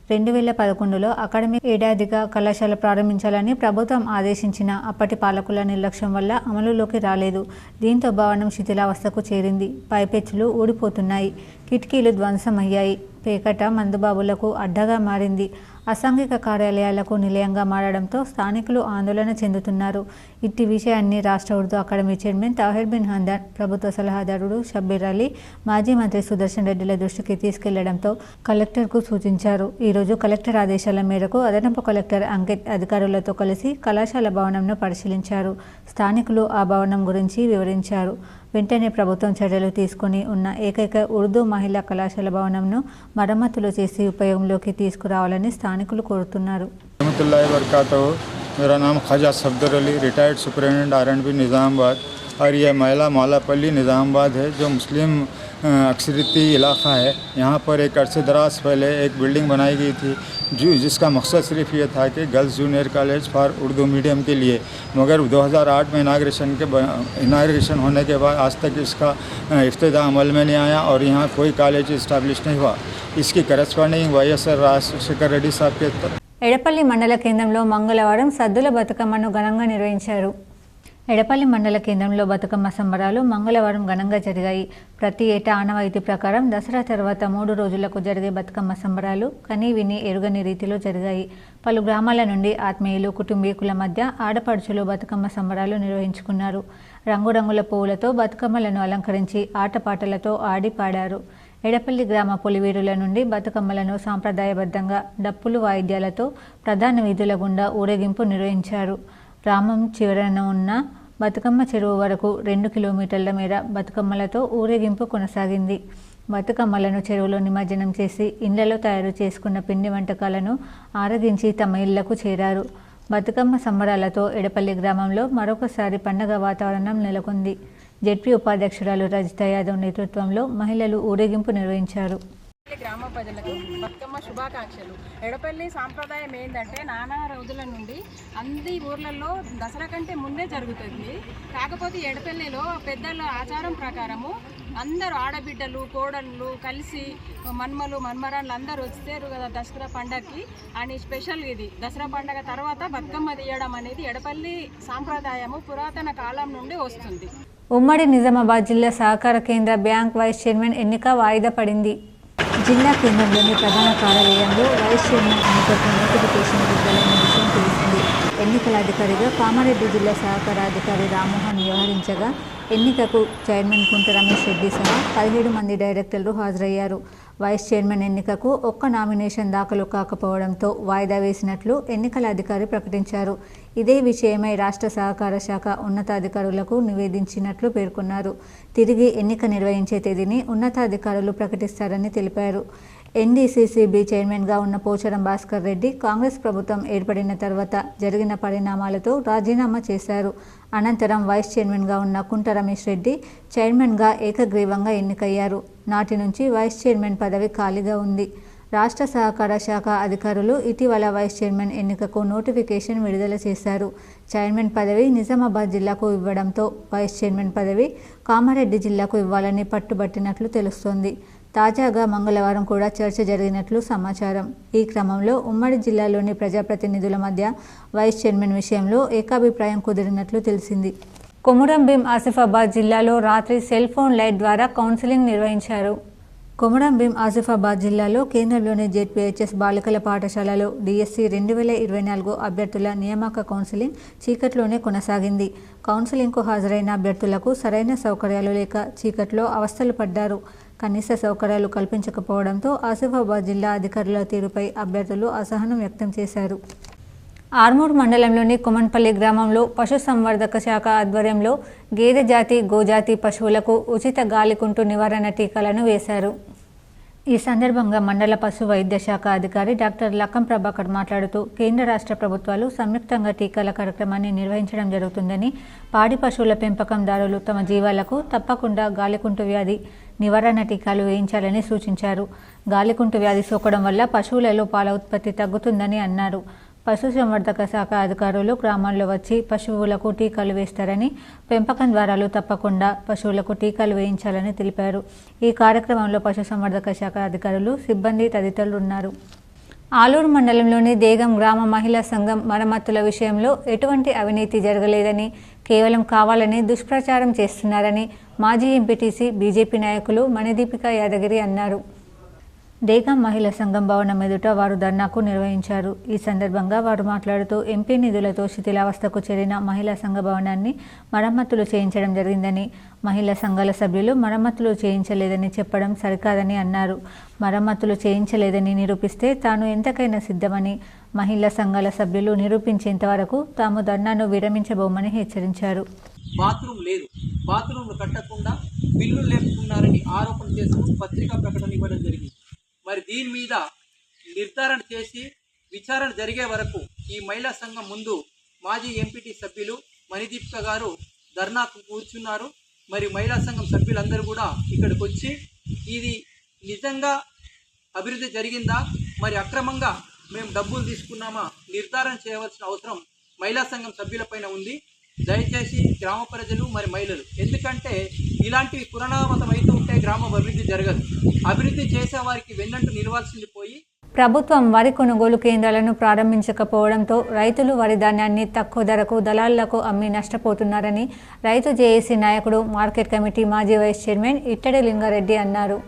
Speaker 1: 2011లో అకాడమిక్ ఏడాదిగా కళాశాల ప్రారంభించాలని ప్రభుత్వం ఆదేశించిన అప్పటి పాలకుల నిర్లక్ష్యం వల్ల అమలులోకి రాలేదు. దీంతో భవనం శిథిలావస్థకు చేరింది. పైపెచ్చులు ఊడిపోతున్నాయి, కిటికీలు ధ్వంసమయ్యాయి. పేకట మందుబాబులకు అడ్డగా మారింది. అసాంఘిక కార్యాలయాలకు నిలయంగా మారడంతో స్థానికులు ఆందోళన చెందుతున్నారు. ఇట్టి విషయాన్ని రాష్ట్ర ఉర్దూ అకాడమీ చైర్మన్ తాహిర్ బిన్ హందన్, ప్రభుత్వ సలహాదారుడు షబ్బీర్ అలీ, మాజీ మంత్రి సుదర్శన్ రెడ్డిల దృష్టికి తీసుకెళ్లడంతో కలెక్టర్కు సూచించారు. ఈరోజు కలెక్టర్ ఆదేశాల మేరకు అదనపు కలెక్టర్ అంకిత్ అధికారులతో కలిసి కళాశాల భవనంను పరిశీలించారు. స్థానికులు ఆ భవనం గురించి వివరించారు. వెంటనే ప్రభుత్వం చర్యలు తీసుకుని ఉన్న ఏకైక ఉర్దూ మహిళా కళాశాల భవనంను మరమ్మతులు చేసి ఉపయోగంలోకి తీసుకురావాలని స్థానికులు కోరుతున్నారు.
Speaker 10: मेरा नाम Khwaja Safdar Ali, retired superintendent R&B Nizamabad, और यह महिला मौलापल्ली निज़ामाबाद है जो मुस्लिम अक्सरियती इलाक़ा है. यहाँ पर एक अरसे दराज पहले एक बिल्डिंग बनाई गई थी जिसका मकसद सिर्फ ये था कि girls junior college for Urdu medium के लिए, मगर 2008 में इनाग्रेशन होने के बाद आज तक इसका इफ्तिदा अमल में नहीं आया और यहाँ कोई कॉलेज इस्टेब्लिश नहीं हुआ. इसकी करस्पॉन्डिंग वाईएसआर राजशेखर रेड्डी साहब के
Speaker 1: ఎడపల్లి మండల కేంద్రంలో మంగళవారం సద్దుల బతుకమ్మను ఘనంగా నిర్వహించారు. ఎడపల్లి మండల కేంద్రంలో బతుకమ్మ సంబరాలు మంగళవారం ఘనంగా జరిగాయి. ప్రతి ఏటా ఆనవాయితీ ప్రకారం దసరా తర్వాత 3 రోజులకు జరిగే బతుకమ్మ సంబరాలు కనీ విని ఎరుగని రీతిలో జరిగాయి. పలు గ్రామాల నుండి ఆత్మీయులు, కుటుంబీకుల మధ్య ఆడపడుచులు బతుకమ్మ సంబరాలు నిర్వహించుకున్నారు. రంగురంగుల పువ్వులతో బతుకమ్మలను అలంకరించి ఆటపాటలతో ఆడి పాడారు. ఎడపల్లి గ్రామ పులివీరుల నుండి బతుకమ్మలను సాంప్రదాయబద్ధంగా డప్పులు వాయిద్యాలతో ప్రధాన వీధుల గుండా ఊరేగింపు నిర్వహించారు. గ్రామం చివరన ఉన్న బతుకమ్మ చెరువు వరకు 2 కిలోమీటర్ల మేర బతుకమ్మలతో ఊరేగింపు కొనసాగింది. బతుకమ్మలను చెరువులో నిమజ్జనం చేసి ఇండ్లలో తయారు చేసుకున్న పిండి వంటకాలను ఆరగించి తమ ఇళ్లకు చేరారు. బతుకమ్మ సంబరాలతో ఎడపల్లి గ్రామంలో మరొకసారి పండగ వాతావరణం నెలకొంది. జెడ్పీ ఉపాధ్యక్షురాలు రజిత యాదవ్ నేతృత్వంలో మహిళలు ఊరేగింపు నిర్వహించారు.
Speaker 11: గ్రామ ప్రజలకు బతుకమ్మ శుభాకాంక్షలు. ఎడపల్లి సాంప్రదాయం ఏంటంటే నానా రోజుల నుండి అన్ని ఊర్లలో దసరా కంటే ముందే జరుగుతుంది. కాకపోతే ఎడపల్లిలో పెద్దల ఆచారం ప్రకారము అందరూ ఆడబిడ్డలు, కోడళ్ళు కలిసి మన్మలు, మన్మరాళ్ళు అందరూ వచ్చారు కదా దసరా పండగకి అని స్పెషల్. ఇది దసరా పండగ తర్వాత బతుకమ్మ తీయడం అనేది ఎడపల్లి సాంప్రదాయము పురాతన కాలం నుండి వస్తుంది.
Speaker 1: ఉమ్మడి నిజామాబాద్ జిల్లా సహకార కేంద్ర బ్యాంక్ వైస్ చైర్మన్ ఎన్నిక వాయిదా పడింది. జిల్లా కేంద్రంలోని ప్రధాన కార్యాలయంలో వైస్ చైర్మన్ ఎన్నికకు నోటిఫికేషన్ విడుదలైన విషయం తెలిసింది. ఎన్నికల అధికారిగా కామారెడ్డి జిల్లా సహకార అధికారి రామ్మోహన్ వ్యవహరించగా ఎన్నికకు చైర్మన్ కుంట రమేష్ రెడ్డి సహా 17 మంది డైరెక్టర్లు హాజరయ్యారు. వైస్ చైర్మన్ ఎన్నికకు ఒక్క నామినేషన్ దాఖలు కాకపోవడంతో వాయిదా వేసినట్లు ఎన్నికల అధికారి ప్రకటించారు. ఇదే విషయమై రాష్ట్ర సహకార శాఖ ఉన్నతాధికారులకు నివేదించినట్లు పేర్కొన్నారు. తిరిగి ఎన్నిక నిర్వహించే తేదీని ఉన్నతాధికారులు ప్రకటిస్తారని తెలిపారు. ఎన్డీసీసీబీ చైర్మన్గా ఉన్న పోచారం భాస్కర్ రెడ్డి కాంగ్రెస్ ప్రభుత్వం ఏర్పడిన తర్వాత జరిగిన పరిణామాలతో రాజీనామా చేశారు. అనంతరం వైస్ చైర్మన్గా ఉన్న కుంట రమేష్ రెడ్డి చైర్మన్గా ఏకగ్రీవంగా ఎన్నికయ్యారు. నాటి నుంచి వైస్ చైర్మన్ పదవి ఖాళీగా ఉంది. రాష్ట్ర సహకార శాఖ అధికారులు ఇటీవల వైస్ చైర్మన్ ఎన్నికకు నోటిఫికేషన్ విడుదల చేశారు. చైర్మన్ పదవి నిజామాబాద్ జిల్లాకు ఇవ్వడంతో వైస్ చైర్మన్ పదవి కామారెడ్డి జిల్లాకు ఇవ్వాలని పట్టుబట్టినట్లు తెలుస్తోంది. తాజాగా మంగళవారం కూడా చర్చ జరిగినట్లు సమాచారం. ఈ క్రమంలో ఉమ్మడి జిల్లాలోని ప్రజాప్రతినిధుల మధ్య వైస్ చైర్మన్ విషయంలో ఏకాభిప్రాయం కుదిరినట్లు తెలిసింది. కొమురం భీం ఆసిఫాబాద్ జిల్లాలో రాత్రి సెల్ ఫోన్ లైట్ ద్వారా కౌన్సిలింగ్ నిర్వహించారు. కొమురం భీం ఆసిఫాబాద్ జిల్లాలో కేంద్రంలోని జెడ్పీహెచ్ఎస్ బాలికల పాఠశాలలో డిఎస్సి 2024 అభ్యర్థుల నియామక కౌన్సిలింగ్ చీకట్లోనే కొనసాగింది. కౌన్సిలింగ్కు హాజరైన అభ్యర్థులకు సరైన సౌకర్యాలు లేక చీకట్లో అవస్థలు పడ్డారు. కనీస సౌకర్యాలు కల్పించకపోవడంతో ఆసిఫాబాద్ జిల్లా అధికారుల తీరుపై అభ్యర్థులు అసహనం వ్యక్తం చేశారు. ఆర్మూర్ మండలంలోని కొమన్పల్లి గ్రామంలో పశుసంవర్ధక శాఖ ఆధ్వర్యంలో గేదె జాతి గోజాతి పశువులకు ఉచిత గాలికుంటు నివారణ టీకాలను వేశారు. ఈ సందర్భంగా మండల పశు వైద్య శాఖ అధికారి డాక్టర్ లక్కం ప్రభాకర్ మాట్లాడుతూ కేంద్ర రాష్ట్ర ప్రభుత్వాలు సంయుక్తంగా టీకాల కార్యక్రమాన్ని నిర్వహించడం జరుగుతుందని, పాడి పశువుల పెంపకందారులు తమ జీవాలకు తప్పకుండా గాలికుంటు వ్యాధి నివారణ టీకాలు వేయించాలని సూచించారు. గాలికుంటు వ్యాధి సోకడం వల్ల పశువులలో పాల ఉత్పత్తి తగ్గుతుందని అన్నారు. పశుసంవర్ధక శాఖ అధికారులు గ్రామాల్లో వచ్చి పశువులకు టీకాలు వేస్తారని, పెంపకం ద్వారాలు తప్పకుండా పశువులకు టీకాలు వేయించాలని తెలిపారు. ఈ కార్యక్రమంలో పశుసంవర్ధక శాఖ అధికారులు, సిబ్బంది తదితరులు ఉన్నారు. ఆలూరు మండలంలోని దేగం గ్రామ మహిళా సంఘం మరమ్మతుల విషయంలో ఎటువంటి అవినీతి జరగలేదని, కేవలం కావాలని దుష్ప్రచారం చేస్తున్నారని మాజీ ఎంపీటీసీ బీజేపీ నాయకులు మణిదీపిక యాదగిరి అన్నారు. దేగం మహిళా సంఘం భవనం ఎదుట వారు ధర్నాకు నిర్వహించారు. ఈ సందర్భంగా వారు మాట్లాడుతూ ఎంపీ నిధులతో శిథిలావస్థకు చేరిన మహిళా సంఘ భవనాన్ని మరమ్మతులు చేయించడం జరిగిందని, మహిళా సంఘాల సభ్యులు మరమ్మతులు చేయించలేదని చెప్పడం సరికాదని అన్నారు. మరమ్మతులు చేయించలేదని నిరూపిస్తే తాను ఎంతకైనా సిద్ధమని, మహిళా సంఘాల సభ్యులు నిరూపించేంత వరకు తాము ధర్నాను విరమించబోమని హెచ్చరించారు.
Speaker 12: బాత్రూమ్ లేదు, బాత్రూమ్ కట్టకుండా బిల్లులు లేపుతున్నారని ఆరోపణ చేస్తూ పత్రికా ప్రకటన ఇవ్వడం జరిగింది. మరి దీని మీద నిర్ధారణ చేసి విచారణ జరిగే వరకు ఈ మహిళా సంఘం ముందు మాజీ ఎంపీటీ సభ్యులు మణిదీపిక గారు ధర్నాకు కూర్చున్నారు. మరి మహిళా సంఘం సభ్యులందరూ కూడా ఇక్కడికి వచ్చి ఇది నిజంగా అభివృద్ధి జరిగిందా, మరి అక్రమంగా మేము డబ్బులు తీసుకున్నామా నిర్ధారణ చేయవలసిన అవసరం మహిళా సంఘం సభ్యులపైన ఉంది. దయచేసి గ్రామ ప్రజలు మరి మహిళలు, ఎందుకంటే ఇలాంటివి పునరావృతం అవుతూ ఉంటే గ్రామం అభివృద్ధి జరగదు. అభివృద్ధి చేసే వారికి వెన్నంటూ నిలవాల్సింది పోయి
Speaker 1: ప్రభుత్వం వరి కొనుగోలు కేంద్రాలను ప్రారంభించకపోవడంతో రైతులు వరి ధాన్యాన్ని తక్కువ ధరకు దళారులకు అమ్మి నష్టపోతున్నారని రైతు జేఏసీ నాయకుడు, మార్కెట్ కమిటీ మాజీ వైస్ చైర్మన్ ఇట్టడి లింగారెడ్డి అన్నారు.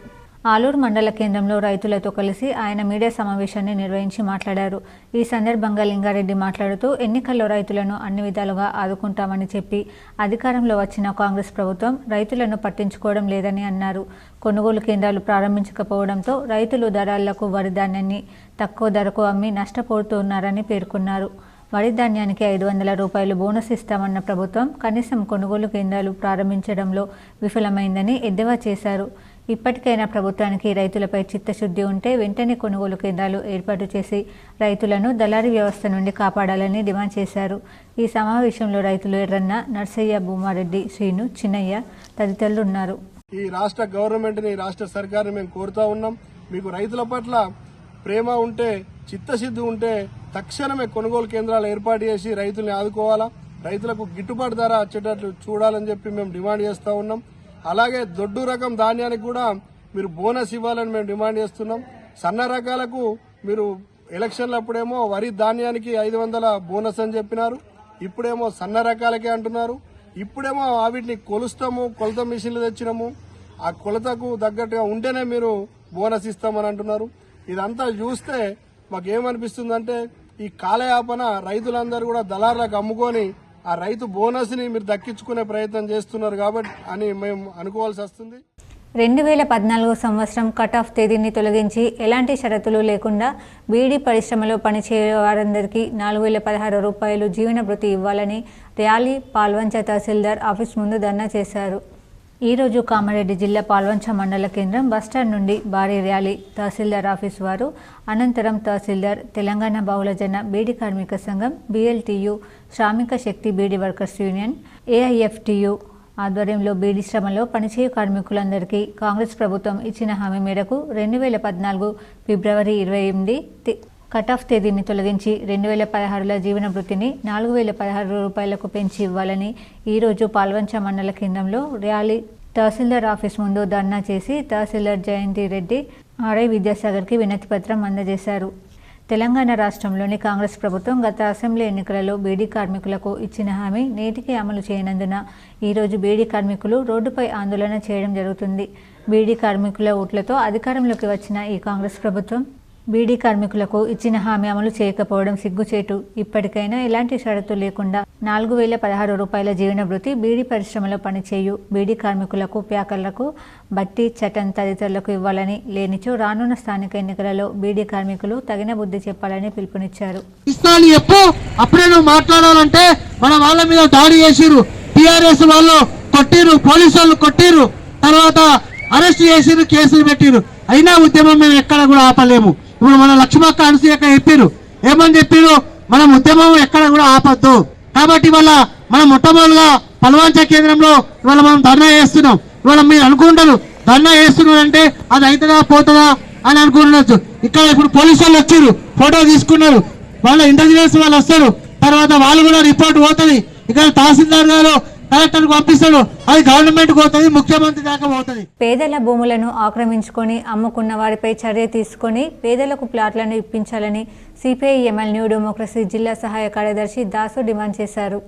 Speaker 1: ఆలూరు మండల కేంద్రంలో రైతులతో కలిసి ఆయన మీడియా సమావేశాన్ని నిర్వహించి మాట్లాడారు. ఈ సందర్భంగా లింగారెడ్డి మాట్లాడుతూ ఎన్నికల్లో రైతులను అన్ని విధాలుగా ఆదుకుంటామని చెప్పి అధికారంలో వచ్చిన కాంగ్రెస్ ప్రభుత్వం రైతులను పట్టించుకోవడం లేదని అన్నారు. కొనుగోలు కేంద్రాలు ప్రారంభించకపోవడంతో రైతులు దళారులకు వరి ధాన్యాన్ని తక్కువ ధరకు అమ్మి నష్టపోతున్నారని పేర్కొన్నారు. వరి ధాన్యానికి 500 రూపాయలు బోనస్ ఇస్తామన్న ప్రభుత్వం కనీసం కొనుగోలు కేంద్రాలు ప్రారంభించడంలో విఫలమైందని ఎద్దేవా చేశారు. ఇప్పటికైనా ప్రభుత్వానికి రైతులపై చిత్తశుద్ధి ఉంటే వెంటనే కొనుగోలు కేంద్రాలు ఏర్పాటు చేసి రైతులను దళారీ వ్యవస్థ నుండి కాపాడాలని డిమాండ్ చేశారు. ఈ సమావేశంలో రైతులు ఎర్రన్న, నర్సయ్య, భూమారెడ్డి, శ్రీను, చిన్నయ్య తదితరులు ఉన్నారు.
Speaker 2: ఈ రాష్ట్ర గవర్నమెంట్ని, రాష్ట్ర సర్కార్ని మేము కోరుతా ఉన్నాం. మీకు రైతుల పట్ల ప్రేమ ఉంటే, చిత్తశుద్ధి ఉంటే తక్షణమే కొనుగోలు కేంద్రాలు ఏర్పాటు చేసి రైతుల్ని ఆదుకోవాలా, రైతులకు గిట్టుబాటు ధర వచ్చేటట్లు చూడాలని చెప్పి మేము డిమాండ్ చేస్తూ ఉన్నాం. అలాగే దొడ్డు రకం ధాన్యానికి కూడా మీరు బోనస్ ఇవ్వాలని మేము డిమాండ్ చేస్తున్నాం. సన్న రకాలకు మీరు ఎలక్షన్లప్పుడేమో వరి ధాన్యానికి 500 బోనస్ అని చెప్పినారు, ఇప్పుడేమో సన్న రకాలకే అంటున్నారు. ఇప్పుడేమో వీటిని కొలుస్తాము, కొలత మిషన్లు తెచ్చినాము, ఆ కొలతకు తగ్గట్టుగా ఉంటేనే మీరు బోనస్ ఇస్తామని అంటున్నారు. ఇదంతా చూస్తే మాకేమనిపిస్తుందంటే ఈ కాలయాపన రైతులందరూ కూడా దళారులకు అమ్ముకొని ఆ రైతు బోనస్ ని మీరు దక్కించుకునే ప్రయత్నం చేస్తున్నారు కాబట్టి అని మేము అనుకోవాల్సి వస్తుంది.
Speaker 1: 2014 సంవత్సరం కట్ ఆఫ్ తేదీని తొలగించి ఎలాంటి షరతులు లేకుండా బీడీ పరిశ్రమలో పనిచేయే వారందరికీ 4016 రూపాయలు జీవన భృతి ఇవ్వాలని ర్యాలీ పాల్వంచ తహసీల్దార్ ఆఫీస్ ముందు ధర్నా చేశారు. ఈరోజు కామారెడ్డి జిల్లా పాల్వంచ మండల కేంద్రం బస్టాండ్ నుండి భారీ ర్యాలీ తహసీల్దార్ ఆఫీస్ వారు, అనంతరం తహసీల్దార్, తెలంగాణ బహుళజన బీడీ కార్మిక సంఘం, BLTU, శ్రామిక శక్తి బీడీ వర్కర్స్ యూనియన్, AIFTU ఆధ్వర్యంలో బీడీ శ్రమలో పనిచేయు కార్మికులందరికీ కాంగ్రెస్ ప్రభుత్వం ఇచ్చిన హామీ మేరకు 2014 ఫిబ్రవరి 28 కట్ ఆఫ్ తేదీని తొలగించి 2016లో జీవన భృతిని 4016 రూపాయలకు పెంచి ఇవ్వాలని ఈరోజు పాల్వంచ మండల కేంద్రంలో ర్యాలీ తహసీల్దార్ ఆఫీస్ ముందు ధర్నా చేసి తహసీల్దార్ జయంతి రెడ్డి, RI విద్యాసాగర్కి వినతి పత్రం అందజేశారు. తెలంగాణ రాష్ట్రంలోని కాంగ్రెస్ ప్రభుత్వం గత అసెంబ్లీ ఎన్నికలలో బీడీ కార్మికులకు ఇచ్చిన హామీ నేటికి అమలు చేయనందున ఈరోజు బీడీ కార్మికులు రోడ్డుపై ఆందోళన చేయడం జరుగుతుంది. బీడీ కార్మికుల ఓట్లతో అధికారంలోకి వచ్చిన ఈ కాంగ్రెస్ ప్రభుత్వం బీడీ కార్మికులకు ఇచ్చిన హామీ అమలు చేయకపోవడం సిగ్గుచేటు. ఇప్పటికైనా ఎలాంటి షరతు లేకుండా 4016 రూపాయల జీవన భృతి బీడీ పరిశ్రమలో పనిచేయు బీడీ కార్మికులకు, ప్యాకర్లకు, బట్టి, చటన్ తదితరులకు ఇవ్వాలని, లేనిచో రానున్న స్థానిక ఎన్నికలలో బీడీ కార్మికులు తగిన బుద్ధి చెప్పాలని పిలుపునిచ్చారు.
Speaker 13: అప్పుడే నువ్వు మాట్లాడాలంటే మన వాళ్ళ మీద దాడి చేసిరు, టీఆర్ఎస్ వాళ్ళు కొట్టిరు, పోలీసు వాళ్ళు కొట్టిరు, తర్వాత అరెస్ట్ చేసిరు, కేసులు పెట్టిరు. అయినా ఉద్యమం మేము ఎక్కడ కూడా ఆపలేము. ఇప్పుడు మన లక్ష్మక్క అనసూయక చెప్పారు, ఏమని చెప్పారు, మనం ఉద్యమం ఎక్కడ కూడా ఆపద్దు. కాబట్టి ఇవాళ మనం మొట్టమొదటిగా పల్వాంచ కేంద్రంలో ఇవాళ మనం ధర్నా చేస్తున్నాం. ఇవాళ మీరు అనుకుంటారు ధర్నా చేస్తున్నారంటే అది అవుతుందా పోతుందా అని అనుకుంటున్నారు. ఇక్కడ ఇప్పుడు పోలీసు వాళ్ళు వచ్చారు, ఫోటో తీసుకున్నారు, వాళ్ళ ఇంటెలిజెన్స్ వాళ్ళు వస్తారు, తర్వాత వాళ్ళు కూడా రిపోర్ట్ పోతుంది. ఇక్కడ తహసీల్దార్ గారు కలెక్టర్కి పంపిస్తాడు, అది గవర్నమెంట్ పోతుంది, ముఖ్యమంత్రి దాకా పోతుంది.
Speaker 1: పేదల భూములను ఆక్రమించుకొని అమ్ముకున్న వారిపై చర్య తీసుకొని పేదలకు ప్లాట్లను ఇప్పించాలని సిపిఐ-ఎంఎల్ న్యూ డెమోక్రసీ జిల్లా సహాయ కార్యదర్శి దాసు డిమాండ్ చేశారు.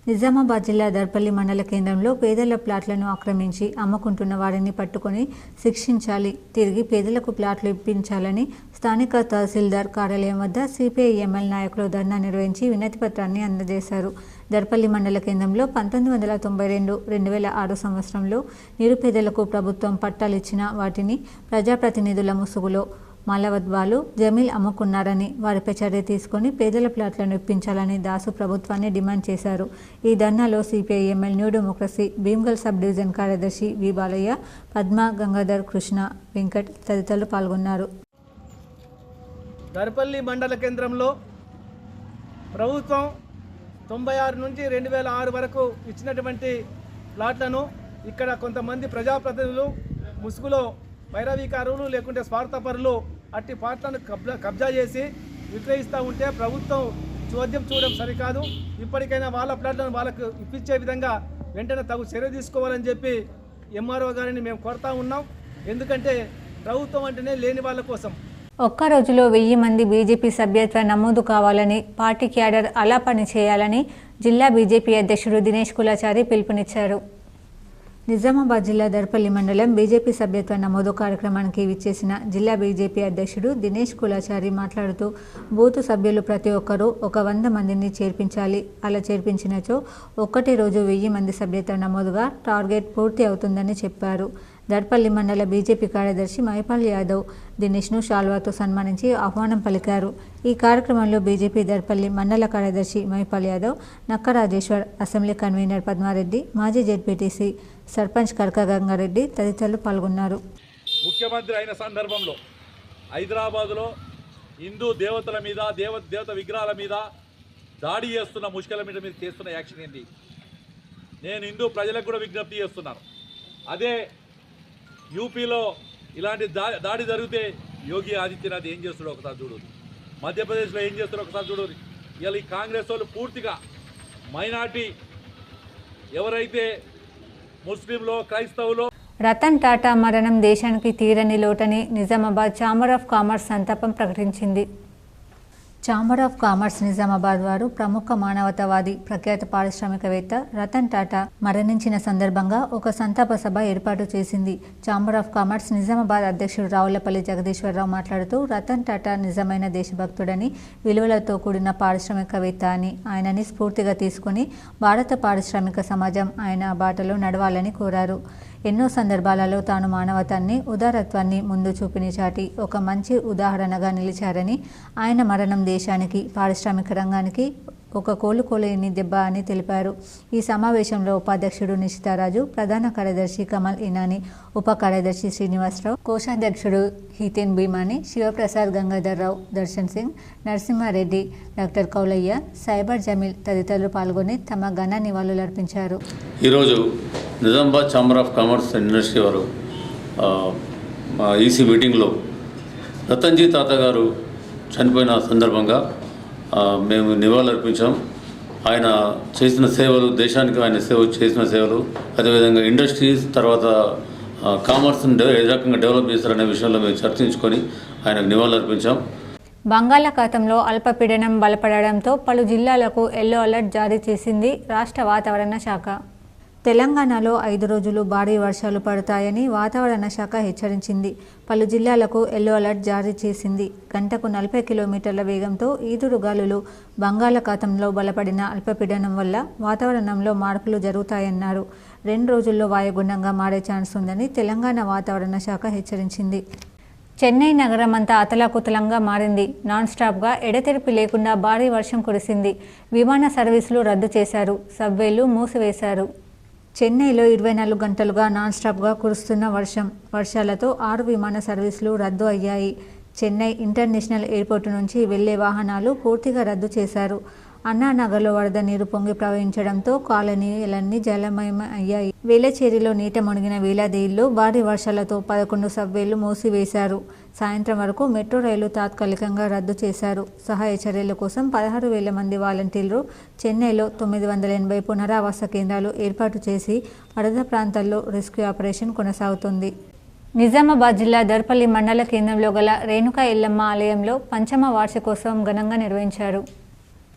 Speaker 1: నిజామాబాద్ జిల్లా దర్పల్లి మండల కేంద్రంలో పేదల ప్లాట్లను ఆక్రమించి అమ్ముకుంటున్న వారిని పట్టుకొని శిక్షించాలి, తిరిగి పేదలకు ప్లాట్లు ఇప్పించాలని స్థానిక తహసీల్దార్ కార్యాలయం వద్ద సిపిఐ-ఎంఎల్ నాయకులు ధర్నా నిర్వహించి వినతిపత్రాన్ని అందజేశారు. దర్పల్లి మండల కేంద్రంలో 1992-2006 సంవత్సరంలో నిరుపేదలకు ప్రభుత్వం పట్టాలు ఇచ్చిన వాటిని ప్రజాప్రతినిధుల ముసుగులో మాలవద్వాలు జమీల్ అమ్ముకున్నారని, వారిపై చర్య తీసుకొని పేదల ప్లాట్లను ఇప్పించాలని దాసు ప్రభుత్వాన్ని డిమాండ్ చేశారు. ఈ ధర్నాలో CPI ML new democracy Bhimgal sub division కార్యదర్శి వి బాలయ్య, పద్మ, గంగాధర్, కృష్ణ, వెంకట్ తదితరులు పాల్గొన్నారు.
Speaker 5: దర్పల్లి మండల కేంద్రంలో ప్రభుత్వం 96 నుంచి 2006 వరకు ఇచ్చినటువంటి ప్లాట్లను ఇక్కడ కొంతమంది ప్రజాప్రతినిధులు ముసుగులో వైరవీకారులు లేకుంటే స్వార్థపరులు అట్టి ప్లాట్లను కబ్జా చేసి విక్రయిస్తూ ఉంటే ప్రభుత్వం చోద్యం చూడడం సరికాదు. ఇప్పటికైనా వాళ్ళ ప్లాట్లను వాళ్ళకు ఇప్పించే విధంగా వెంటనే తగు చర్య తీసుకోవాలని చెప్పి ఎంఆర్ఓ గారిని మేము కోరుతా ఉన్నాం. ఎందుకంటే ప్రభుత్వం అంటేనే లేని వాళ్ళ కోసం.
Speaker 1: ఒక్క రోజులో 1000 మంది బీజేపీ సభ్యత్వ నమోదు కావాలని, పార్టీ క్యాడర్ అలా పని చేయాలని జిల్లా బీజేపీ అధ్యక్షుడు దినేష్ కులాచారి పిలుపునిచ్చారు. నిజామాబాద్ జిల్లా దర్పల్లి మండలం బీజేపీ సభ్యత్వ నమోదు కార్యక్రమానికి విచ్చేసిన జిల్లా బీజేపీ అధ్యక్షుడు దినేష్ కులాచారి మాట్లాడుతూ, బూతు సభ్యులు ప్రతి ఒక్కరూ ఒక 100 మందిని చేర్పించాలి. అలా చేర్పించినచో ఒక్కటే రోజు 1000 మంది సభ్యత్వ నమోదుగా టార్గెట్ పూర్తి అవుతుందని చెప్పారు. దర్పల్లి మండల బీజేపీ కార్యదర్శి మైపాల్ యాదవ్ దినేష్ను శాల్వాతో సన్మానించి ఆహ్వానం పలికారు. ఈ కార్యక్రమంలో బీజేపీ దర్పల్లి మండల కార్యదర్శి మైపాల్ యాదవ్, నక్క రాజేశ్వర్, అసెంబ్లీ కన్వీనర్ పద్మారెడ్డి, మాజీ జెడ్పీటీసీ సర్పంచ్ కడక గంగారెడ్డి తదితరులు పాల్గొన్నారు.
Speaker 14: ముఖ్యమంత్రి అయిన సందర్భంలో హైదరాబాదులో హిందూ దేవతల మీద, దేవత విగ్రహాల మీద దాడి చేస్తున్న ముష్కల మీద చేస్తున్న యాక్షన్ ఏంటి? నేను హిందూ ప్రజలకు కూడా విజ్ఞప్తి చేస్తున్నాను. అదే యూపీలో ఇలాంటి దాడి జరిగితే యోగి ఆదిత్యనాథ్ ఏం చేస్తాడో ఒకసారి చూడు, మధ్యప్రదేశ్లో ఏం చేస్తాడో ఒకసారి చూడు. ఇలా ఈ కాంగ్రెస్ వాళ్ళు పూర్తిగా మైనార్టీ ఎవరైతే ముస్లింలో, క్రైస్తవులో.
Speaker 1: రతన్ టాటా మరణం దేశానికి తీరని లోటని నిజామాబాద్ ఛాంబర్ ఆఫ్ కామర్స్ సంతాపం ప్రకటించింది. ఛాంబర్ ఆఫ్ కామర్స్ నిజామాబాద్ వారు ప్రముఖ మానవతావాది, ప్రఖ్యాత పారిశ్రామికవేత్త రతన్ టాటా మరణించిన సందర్భంగా ఒక సంతాప సభ ఏర్పాటు చేసింది. ఛాంబర్ ఆఫ్ కామర్స్ నిజామాబాద్ అధ్యక్షుడు రావులపల్లి జగదీశ్వరరావు మాట్లాడుతూ, రతన్ టాటా నిజమైన దేశభక్తుడని, విలువలతో కూడిన పారిశ్రామికవేత్త అని, ఆయనని స్ఫూర్తిగా తీసుకుని భారత పారిశ్రామిక సమాజం ఆయన బాటలో నడవాలని కోరారు. ఎన్నో సందర్భాలలో తాను మానవతాన్ని, ఉదారత్వాన్ని ముందు చూపిన చాటి ఒక మంచి ఉదాహరణగా నిలిచారని, ఆయన మరణం దేశానికి, పారిశ్రామిక రంగానికి ఒక కోలుకోలేని దెబ్బ అని తెలిపారు. ఈ సమావేశంలో ఉపాధ్యక్షుడు నిశితారాజు, ప్రధాన కార్యదర్శి కమల్ ఇనాని, ఉప కార్యదర్శి శ్రీనివాసరావు, కోశాధ్యక్షుడు హితేన్ భీమాని, శివప్రసాద్, గంగాధర్ రావు, దర్శన్ సింగ్, నరసింహారెడ్డి, డాక్టర్ కౌలయ్య, సైబర్ జమీల్ తదితరులు పాల్గొని తమ ఘన నివాళులర్పించారు.
Speaker 15: ఈరోజు Nizamabad chamber of commerce and industry వారు ఈసీ మీటింగ్లో రతన్జీ తాత గారు చనిపోయిన సందర్భంగా మేము నివాళులర్పించాం. ఆయన చేసిన సేవలు, దేశానికి ఆయన చేసిన సేవలు, అదేవిధంగా ఇండస్ట్రీస్ తర్వాత కామర్స్ని ఏ రకంగా డెవలప్ చేస్తారనే విషయంలో మేము చర్చించుకొని ఆయనకు నివాళులర్పించాం.
Speaker 1: బంగాళాఖాతంలో అల్పపీడనం బలపడడంతో పలు జిల్లాలకు ఎల్లో అలర్ట్ జారీ చేసింది రాష్ట్ర వాతావరణ శాఖ. తెలంగాణలో 5 రోజులు భారీ వర్షాలు పడతాయని వాతావరణ శాఖ హెచ్చరించింది. పలు జిల్లాలకు ఎల్లో అలర్ట్ జారీ చేసింది. గంటకు 40 కిలోమీటర్ల వేగంతో ఈదురుగాలులు బంగాళాఖాతంలో బలపడిన అల్పపీడనం వల్ల వాతావరణంలో మార్పులు జరుగుతాయన్నారు. 2 రోజుల్లో వాయుగుండంగా మారే ఛాన్స్ ఉందని తెలంగాణ వాతావరణ శాఖ హెచ్చరించింది. చెన్నై నగరం అంతా అతలాకుతలంగా మారింది. నాన్ స్టాప్గా ఎడతెరిపి లేకుండా భారీ వర్షం కురిసింది. విమాన సర్వీసులు రద్దు చేశారు. సబ్వేలు మూసివేశారు. చెన్నైలో 24 గంటలుగా నాన్ స్టాప్గా కురుస్తున్న వర్షాలతో 6 విమాన సర్వీసులు రద్దు అయ్యాయి. చెన్నై ఇంటర్నేషనల్ ఎయిర్పోర్టు నుంచి వెళ్లే వాహనాలు పూర్తిగా రద్దు చేశారు. అన్నానగర్లో వరద నీరు పొంగి ప్రవహించడంతో కాలనీలన్నీ జలమయం అయ్యాయి. వేలచేరిలో నీట మునిగిన వేలాది ఇళ్లు. భారీ వర్షాలతో 11 సబ్వేలు మూసివేశారు. సాయంత్రం వరకు మెట్రో రైలు తాత్కాలికంగా రద్దు చేశారు. సహాయ చర్యల కోసం 16,000 మంది వాలంటీర్లు చెన్నైలో 980 పునరావాస కేంద్రాలు ఏర్పాటు చేసి వరద ప్రాంతాల్లో రెస్క్యూ ఆపరేషన్ కొనసాగుతుంది. నిజామాబాద్ జిల్లా దర్పల్లి మండల కేంద్రంలో గల రేణుకా ఎల్లమ్మ ఆలయంలో పంచమ వార్షికోత్సవం ఘనంగా నిర్వహించారు.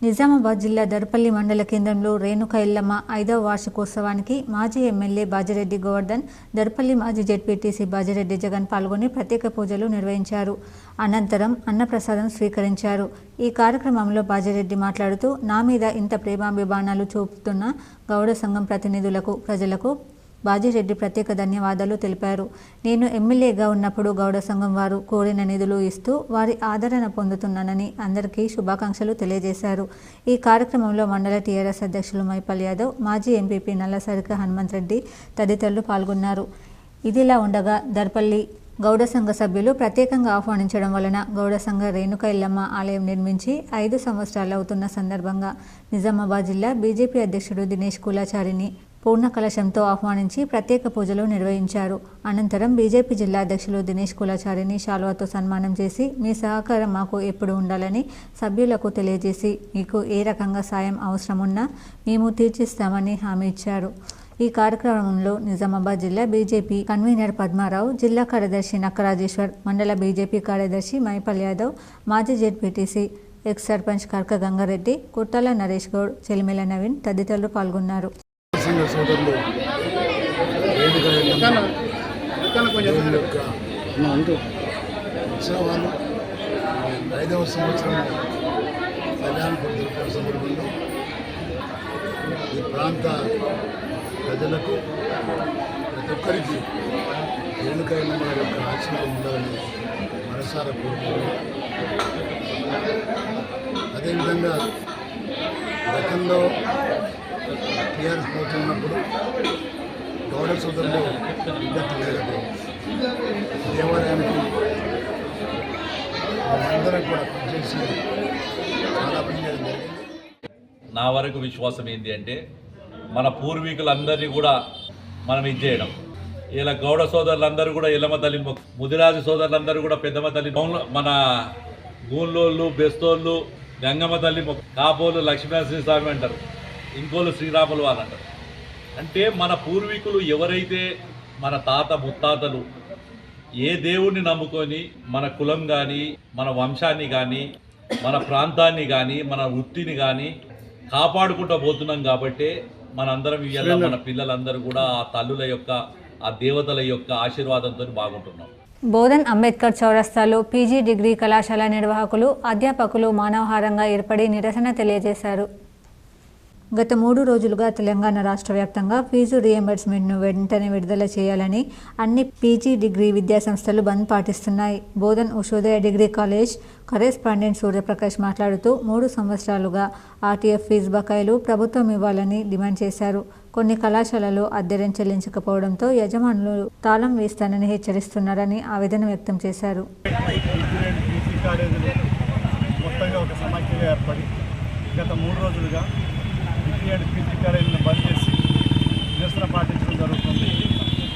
Speaker 1: నిజామాబాద్ జిల్లా దర్పల్లి మండల కేంద్రంలో రేణుకా ఎల్లమ్మ 5వ వార్షికోత్సవానికి మాజీ ఎమ్మెల్యే బాజిరెడ్డి గోవర్ధన్, దర్పల్లి మాజీ జెడ్పీటీసీ బాజిరెడ్డి జగన్ పాల్గొని ప్రత్యేక పూజలు నిర్వహించారు. అనంతరం అన్నప్రసాదం స్వీకరించారు. ఈ కార్యక్రమంలో బాజిరెడ్డి మాట్లాడుతూ, నా మీద ఇంత ప్రేమాభిమానాలు చూపుతున్న గౌడ సంఘం ప్రతినిధులకు, ప్రజలకు బాజిరెడ్డి ప్రత్యేక ధన్యవాదాలు తెలిపారు. నేను ఎమ్మెల్యేగా ఉన్నప్పుడు గౌడ సంఘం వారు కోరిన నిధులు ఇస్తూ వారి ఆదరణ పొందుతున్నానని అందరికీ శుభాకాంక్షలు తెలియజేశారు. ఈ కార్యక్రమంలో మండల టీఆర్ఎస్ అధ్యక్షులు మైపాల్ యాదవ్, మాజీ ఎంపీపీ నల్లసరిక హనుమంత్ రెడ్డి తదితరులు పాల్గొన్నారు. ఇదిలా ఉండగా దర్పల్లి గౌడ సంఘ సభ్యులు ప్రత్యేకంగా ఆహ్వానించడం వలన గౌడ సంఘ రేణుకా ఎల్లమ్మ ఆలయం నిర్మించి 5 సంవత్సరాలు అవుతున్న సందర్భంగా నిజామాబాద్ జిల్లా బీజేపీ అధ్యక్షుడు దినేష్ కులాచారిని పూర్ణ కలశంతో ఆహ్వానించి ప్రత్యేక పూజలు నిర్వహించారు. అనంతరం బీజేపీ జిల్లా అధ్యక్షులు దినేష్ కులాచారిని శాలువాతో సన్మానం చేసి, మీ సహకారం మాకు ఎప్పుడు ఉండాలని సభ్యులకు తెలియజేసి, మీకు ఏ రకంగా సాయం అవసరమున్నా మేము తీర్చిస్తామని హామీ ఇచ్చారు. ఈ కార్యక్రమంలో నిజామాబాద్ జిల్లా బీజేపీ కన్వీనర్ పద్మారావు, జిల్లా కార్యదర్శి నక్కరాజేశ్వర్, మండల బీజేపీ కార్యదర్శి మైపాల్ యాదవ్, మాజీ జెడ్పీటీసీ ఎక్స్ సర్పంచ్ కర్క గంగారెడ్డి, కుట్టాల నరేష్ గౌడ్, చెలిమెల నవీన్ తదితరులు పాల్గొన్నారు.
Speaker 16: సోదరులు ఉత్సవాలు 5వ సంవత్సరం కళ్యాణ పద్ధతుల సందర్భంలో ఈ ప్రాంత ప్రజలకు ప్రతి ఒక్కరికి రేణుకా ఎల్లమ్మ యొక్క ఆశీర్వాదం ఉండాలని మనసారా కోరుకుంటున్నాను. అదేవిధంగా గతంలో టీఆర్ఎస్ ప్రభుత్వం ఉన్నప్పుడు గౌడ సోదరులు విజ్ఞప్తి మేరకు దేవాలయానికి అందరం కూడా పనిచేసి చాలా పని చేయడం జరిగింది.
Speaker 14: నా వరకు విశ్వాసం ఏంటి అంటే, మన పూర్వీకులందరినీ కూడా మనం ఇచ్చేయడం. ఇలా గౌడ సోదరులందరూ కూడా ఎల్లమ్మ తల్లి, ముదిరాజు సోదరులందరూ కూడా పెద్దమ్మ తల్లి, మన గూళ్ళోళ్ళు, బెస్తోళ్ళు గంగమ్మ తల్లి, కాపోలు లక్ష్మీనరసింహ స్వామి అంటారు, ఇంకోళ్ళు శ్రీరాములు అని అంటారు. అంటే మన పూర్వీకులు ఎవరైతే, మన తాత ముత్తాతలు ఏ దేవుణ్ణి నమ్ముకొని మన కులం కానీ, మన వంశాన్ని కానీ, మన ప్రాంతాన్ని కానీ, మన వృత్తిని కానీ కాపాడుకుంటూ పోతున్నాం. కాబట్టి మనందరం ఇవాళ మన పిల్లలందరూ కూడా ఆ తల్లుల యొక్క, ఆ దేవతల యొక్క ఆశీర్వాదంతో బాగుంటున్నాం.
Speaker 1: బోధన్ అంబేద్కర్ చౌరస్తాలో పీజీ డిగ్రీ కళాశాల నిర్వాహకులు, అధ్యాపకులు మానవహారంగా ఏర్పడి నిరసన తెలియజేశారు. గత 3 రోజులుగా తెలంగాణ రాష్ట్ర వ్యాప్తంగా ఫీజు రీఎంబర్స్మెంట్ను వెంటనే విడుదల చేయాలని అన్ని పీజీ డిగ్రీ విద్యాసంస్థలు బంద్ పాటిస్తున్నాయి. Bodhan Ushodaya degree college correspondent Suryaprakash మాట్లాడుతూ, 3 సంవత్సరాలుగా ఆర్టీఎఫ్ ఫీజు బకాయిలు ప్రభుత్వం ఇవ్వాలని డిమాండ్ చేశారు. కొన్ని కళాశాలలు అద్దె చెల్లించకపోవడంతో యజమానులు తాళం వేస్తానని హెచ్చరిస్తున్నారని ఆవేదన వ్యక్తం చేశారు.
Speaker 2: గత 3 రోజులుగా పీజీ కాలేజీలను బంద్ చేసి నిరసన పాటించడం జరుగుతుంది.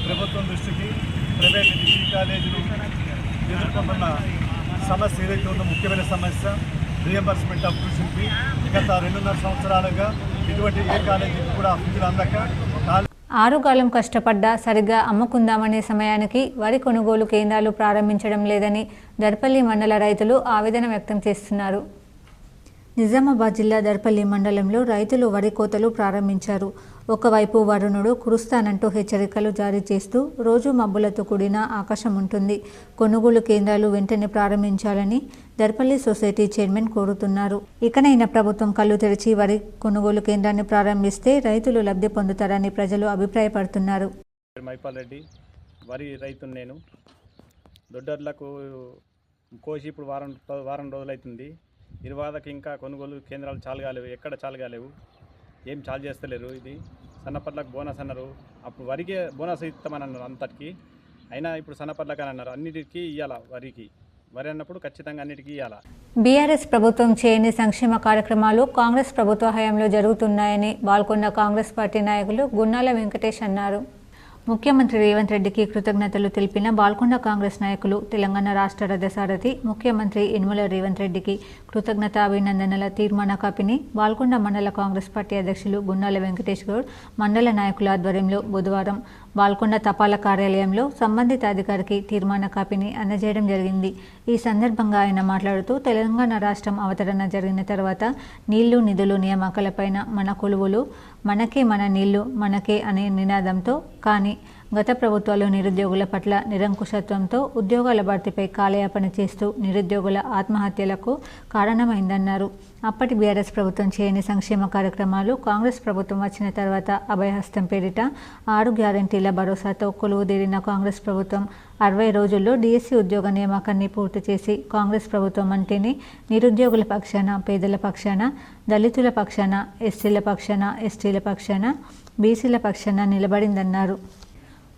Speaker 2: ప్రభుత్వం దృష్టికి ప్రైవేట్ డిగ్రీ కాలేజీలు ఎదుర్కొంటున్న సమస్య ఏదైతే ఉందో, ముఖ్యమైన సమస్య రీఎంబర్స్మెంట్ ఆఫ్ ట్యూషన్ ఫీ. గత 2.5 సంవత్సరాలుగా ఇటువంటి ఏ కాలేజీకి కూడా ఫీజులు అందక
Speaker 1: 6 కాలం కష్టపడ్డా సరిగ్గా అమ్ముకుందామనే సమయానికి వరి కొనుగోలు కేంద్రాలు ప్రారంభించడం లేదని దర్పల్లి మండల రైతులు ఆవేదన వ్యక్తం చేస్తున్నారు. నిజామాబాద్ జిల్లా దర్పల్లి మండలంలో రైతులు వరి కోతలు ప్రారంభించారు. ఒకవైపు వరుణుడు కురుస్తానంటూ హెచ్చరికలు జారీ చేస్తూ రోజు మబ్బులతో కూడిన ఆకాశం ఉంటుంది. కొనుగోలు కేంద్రాలు వెంటనే ప్రారంభించాలని దర్పల్లి సొసైటీ చైర్మన్ కోరుతున్నారు. ఇకనైనా ప్రభుత్వం కళ్ళు తెరిచి వరి కొనుగోలు కేంద్రాన్ని ప్రారంభిస్తే రైతులు లబ్ధి పొందుతారని ప్రజలు అభిప్రాయపడుతున్నారు.
Speaker 17: మైపాల్ రెడ్డి, వరి రైతును నేను. దొడ్డర్లకు కోసి ఇప్పుడు వారం రోజులైతుంది. ఇరువాదకి ఇంకా కొనుగోలు కేంద్రాలు చాలు కాలేవు, ఎక్కడ చాలు కాలేవు, ఏం చాలు చేస్తలేరు. ఇది సన్నపట్లకు బోనస్ అన్నారు, అప్పుడు వరికి బోనస్ ఇస్తామని అన్నారు అంతటికి. అయినా ఇప్పుడు సన్నపట్లకు అని అన్నారు, అన్నిటికీ ఇవ్వాలా. వరి అన్నప్పుడు ఖచ్చితంగా అన్నిటికీ ఇవ్వాలా.
Speaker 1: బీఆర్ఎస్ ప్రభుత్వం చేయని సంక్షేమ కార్యక్రమాలు కాంగ్రెస్ ప్రభుత్వ హయాంలో జరుగుతున్నాయని బాల్కొండ కాంగ్రెస్ పార్టీ నాయకులు గున్నాల వెంకటేష్ అన్నారు. ముఖ్యమంత్రి రేవంత్ రెడ్డికి కృతజ్ఞతలు తెలిపిన బాల్కొండ కాంగ్రెస్ నాయకులు తెలంగాణ రాష్ట్ర రథసారథి ముఖ్యమంత్రి యనమల రేవంత్ రెడ్డికి కృతజ్ఞతాభినందనల తీర్మాన కాపీని బాల్కొండ మండల కాంగ్రెస్ పార్టీ అధ్యక్షులు గున్నాల వెంకటేష్ గౌడ్ మండల నాయకుల ఆధ్వర్యంలో బుధవారం బాల్కొండ తపాలా కార్యాలయంలో సంబంధిత అధికారికి తీర్మాన కాపీని అందజేయడం జరిగింది. ఈ సందర్భంగా ఆయన మాట్లాడుతూ తెలంగాణ రాష్ట్రం అవతరణ జరిగిన తర్వాత నీళ్లు నిధులు నియామకాలపైన మన కొలువులు మనకే, మన నీళ్లు మనకే అనే నినాదంతో, కానీ గత ప్రభుత్వాలు నిరుద్యోగుల పట్ల నిరంకుశత్వంతో ఉద్యోగాల భర్తీపై కాలయాపన చేస్తూ నిరుద్యోగుల ఆత్మహత్యలకు కారణమైందన్నారు. అప్పటి బీఆర్ఎస్ ప్రభుత్వం చేయని సంక్షేమ కార్యక్రమాలు కాంగ్రెస్ ప్రభుత్వం వచ్చిన తర్వాత అభయహస్తం పేరిట 6 గ్యారంటీల భరోసాతో కొలువుదీరిన కాంగ్రెస్ ప్రభుత్వం 60 రోజుల్లో డిఎస్సి ఉద్యోగ నియామకాన్ని పూర్తి చేసి కాంగ్రెస్ ప్రభుత్వం అంటేనే నిరుద్యోగుల పక్షాన, పేదల పక్షాన, దళితుల పక్షాన, ఎస్సీల పక్షాన, ఎస్టీల పక్షాన, బీసీల పక్షాన నిలబడిందన్నారు.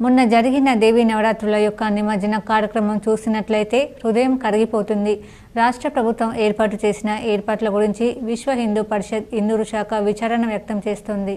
Speaker 1: మొన్న జరిగిన దేవీ నవరాత్రుల యొక్క నిమజ్జన కార్యక్రమం చూసినట్లయితే హృదయం కరిగిపోతుంది. రాష్ట్ర ప్రభుత్వం ఏర్పాటు చేసిన ఏర్పాట్ల గురించి విశ్వ హిందూ పరిషత్ ఇందూరు శాఖ విచారణ వ్యక్తం చేస్తుంది.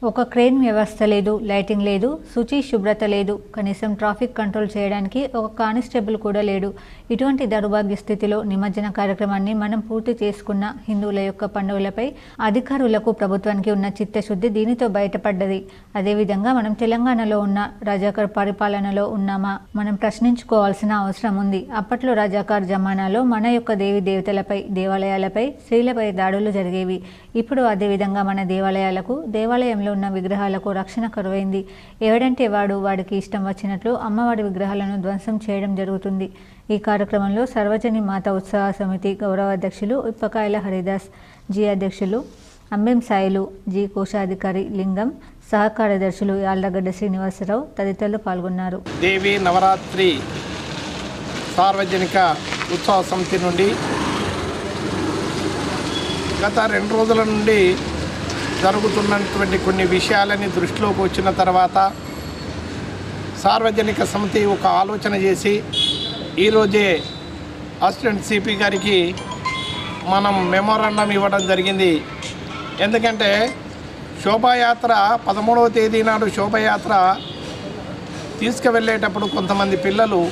Speaker 1: ఒక క్రేన్ వ్యవస్థ లేదు, లైటింగ్ లేదు, శుచి శుభ్రత లేదు, కనీసం ట్రాఫిక్ కంట్రోల్ చేయడానికి ఒక కానిస్టేబుల్ కూడా లేడు. ఇటువంటి దౌర్భాగ్య స్థితిలో నిమజ్జన కార్యక్రమాన్ని మనం పూర్తి చేసుకున్న హిందువుల యొక్క పండుగలపై అధికారులకు, ప్రభుత్వానికి ఉన్న చిత్తశుద్ధి దీనితో బయటపడ్డది. అదేవిధంగా మనం తెలంగాణలో ఉన్న రజాకర్ పరిపాలనలో ఉన్నామా మనం ప్రశ్నించుకోవాల్సిన అవసరం ఉంది. అప్పట్లో రజాకర్ జమానాలో మన యొక్క దేవి దేవతలపై, దేవాలయాలపై, స్త్రీలపై దాడులు జరిగేవి. ఇప్పుడు అదేవిధంగా మన దేవాలయాలకు, దేవాలయంలో ఉన్న విగ్రహాలకు రక్షణ కరువైంది. ఎవడంటే వాడికి ఇష్టం వచ్చినట్లు అమ్మవారి విగ్రహాలను ధ్వంసం చేయడం జరుగుతుంది. ఈ కార్యక్రమంలో సర్వజని మాత ఉత్సవ సమితి గౌరవ అధ్యక్షులు ఇప్పకాయల హరిదాస్, జీ అధ్యక్షులు అంబెం సాయిలు, జీ కోశాధికారి లింగం, సహ కార్యదర్శులు యాళ్లగడ్డ శ్రీనివాసరావు తదితరులు పాల్గొన్నారు.
Speaker 18: దేవి నవరాత్రి సార్వజనిక ఉత్సవ సమితి నుండి గత 2 రోజుల నుండి జరుగుతున్నటువంటి కొన్ని విషయాలని దృష్టిలోకి వచ్చిన తర్వాత సార్వజనిక సమితి ఒక ఆలోచన చేసి ఈరోజే అసిస్టెంట్ సిపి గారికి మనం మెమోరాండం ఇవ్వడం జరిగింది. ఎందుకంటే శోభాయాత్ర 13వ తేదీ నాడు శోభాయాత్ర తీసుకువెళ్ళేటప్పుడు కొంతమంది పిల్లలు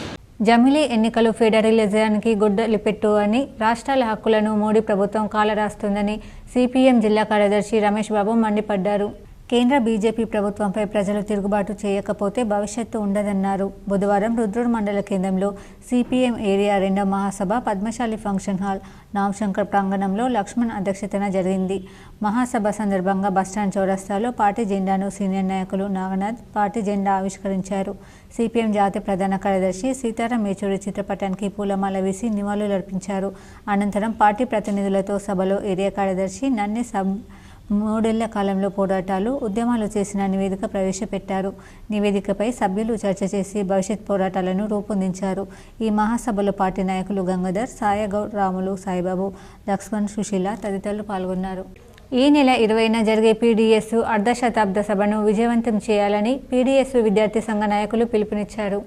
Speaker 1: జమిలీ ఎన్నికలు ఫెడరలిజానికి గొడ్డలిపెట్టు అని, రాష్ట్రాల హక్కులను మోడీ ప్రభుత్వం కాలరాస్తుందని సిపిఎం జిల్లా కార్యదర్శి రమేష్ బాబు మండిపడ్డారు. కేంద్ర బీజేపీ ప్రభుత్వంపై ప్రజలు తిరుగుబాటు చేయకపోతే భవిష్యత్తు ఉండదన్నారు. బుధవారం రుద్రూర్ మండల కేంద్రంలో సిపిఎం ఏరియా 2వ మహాసభ పద్మశాలి ఫంక్షన్ హాల్ నామశంకర్ ప్రాంగణంలో లక్ష్మణ్ అధ్యక్షతన జరిగింది. మహాసభ సందర్భంగా బస్టాండ్ చౌరస్తాలో పార్టీ జెండాను సీనియర్ నాయకులు నాగనాథ్ పార్టీ జెండా ఆవిష్కరించారు. సిపిఎం జాతీయ ప్రధాన కార్యదర్శి సీతారాం యేచూరి చిత్రపటానికి పూలమాల వేసి నివాళులర్పించారు. అనంతరం పార్టీ ప్రతినిధులతో సభలో ఏరియా కార్యదర్శి నన్నే 3 ఏళ్ల కాలంలో పోరాటాలు, ఉద్యమాలు చేసిన నివేదిక ప్రవేశపెట్టారు. నివేదికపై సభ్యులు చర్చ చేసి భవిష్యత్ పోరాటాలను రూపొందించారు. ఈ మహాసభలో పార్టీ నాయకులు గంగాధర్, సాయగౌడ్, రాములు, సాయిబాబు, లక్ష్మణ్, సుశీల తదితరులు పాల్గొన్నారు. ఈ నెల 20న జరిగే పీడీఎస్ అర్ధశతాబ్ద సభను విజయవంతం చేయాలని పీడీఎస్ విద్యార్థి సంఘ నాయకులు పిలుపునిచ్చారు.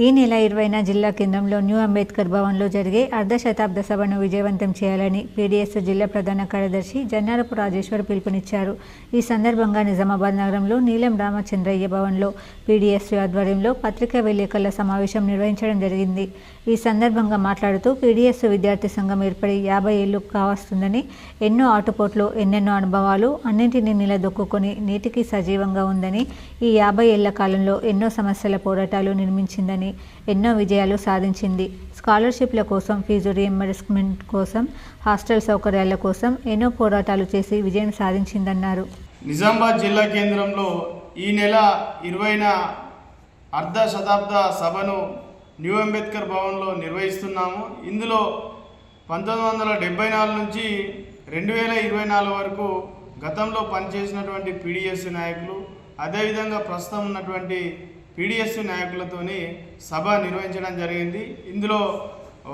Speaker 1: ఈ నెల 20న జిల్లా కేంద్రంలో న్యూ అంబేద్కర్ భవన్లో జరిగే అర్ధశతాబ్ద సభను విజయవంతం చేయాలని పీడీఎస్ జిల్లా ప్రధాన కార్యదర్శి జన్నారపు రాజేశ్వర్ పిలుపునిచ్చారు. ఈ సందర్భంగా నిజామాబాద్ నగరంలో నీలం రామచంద్రయ్య భవన్లో పీడీఎస్ ఆధ్వర్యంలో పత్రికా విలేకరుల సమావేశం నిర్వహించడం జరిగింది. ఈ సందర్భంగా మాట్లాడుతూ పీడీఎస్ విద్యార్థి సంఘం ఏర్పడి 50 ఏళ్లు కావస్తుందని, ఎన్నో ఆటుపోట్లు, ఎన్నెన్నో అనుభవాలు అన్నింటినీ నిలదొక్కుని నేటికి సజీవంగా ఉందని, ఈ 50 ఏళ్ల కాలంలో ఎన్నో సమస్యల పోరాటాలు నిర్మించిందని, తీసుకొని ఎన్నో విజయాలు సాధించింది. స్కాలర్షిప్ల కోసం, ఫీజు రీయింబర్స్మెంట్ కోసం, హాస్టల్ సౌకర్యాల కోసం ఎన్నో పోరాటాలు చేసి విజయం సాధించిందన్నారు.
Speaker 5: నిజామాబాద్ జిల్లా కేంద్రంలో ఈ నెల 20న అర్ధ శతాబ్ద సభను న్యూ అంబేద్కర్ భవన్లో నిర్వహిస్తున్నాము. ఇందులో 1974 నుంచి 2024 వరకు గతంలో పనిచేసినటువంటి పీడిఎస్ నాయకులు, అదేవిధంగా ప్రస్తుతం ఉన్నటువంటి పీడిఎస్ నాయకులతోని సభ నిర్వహించడం జరిగింది. ఇందులో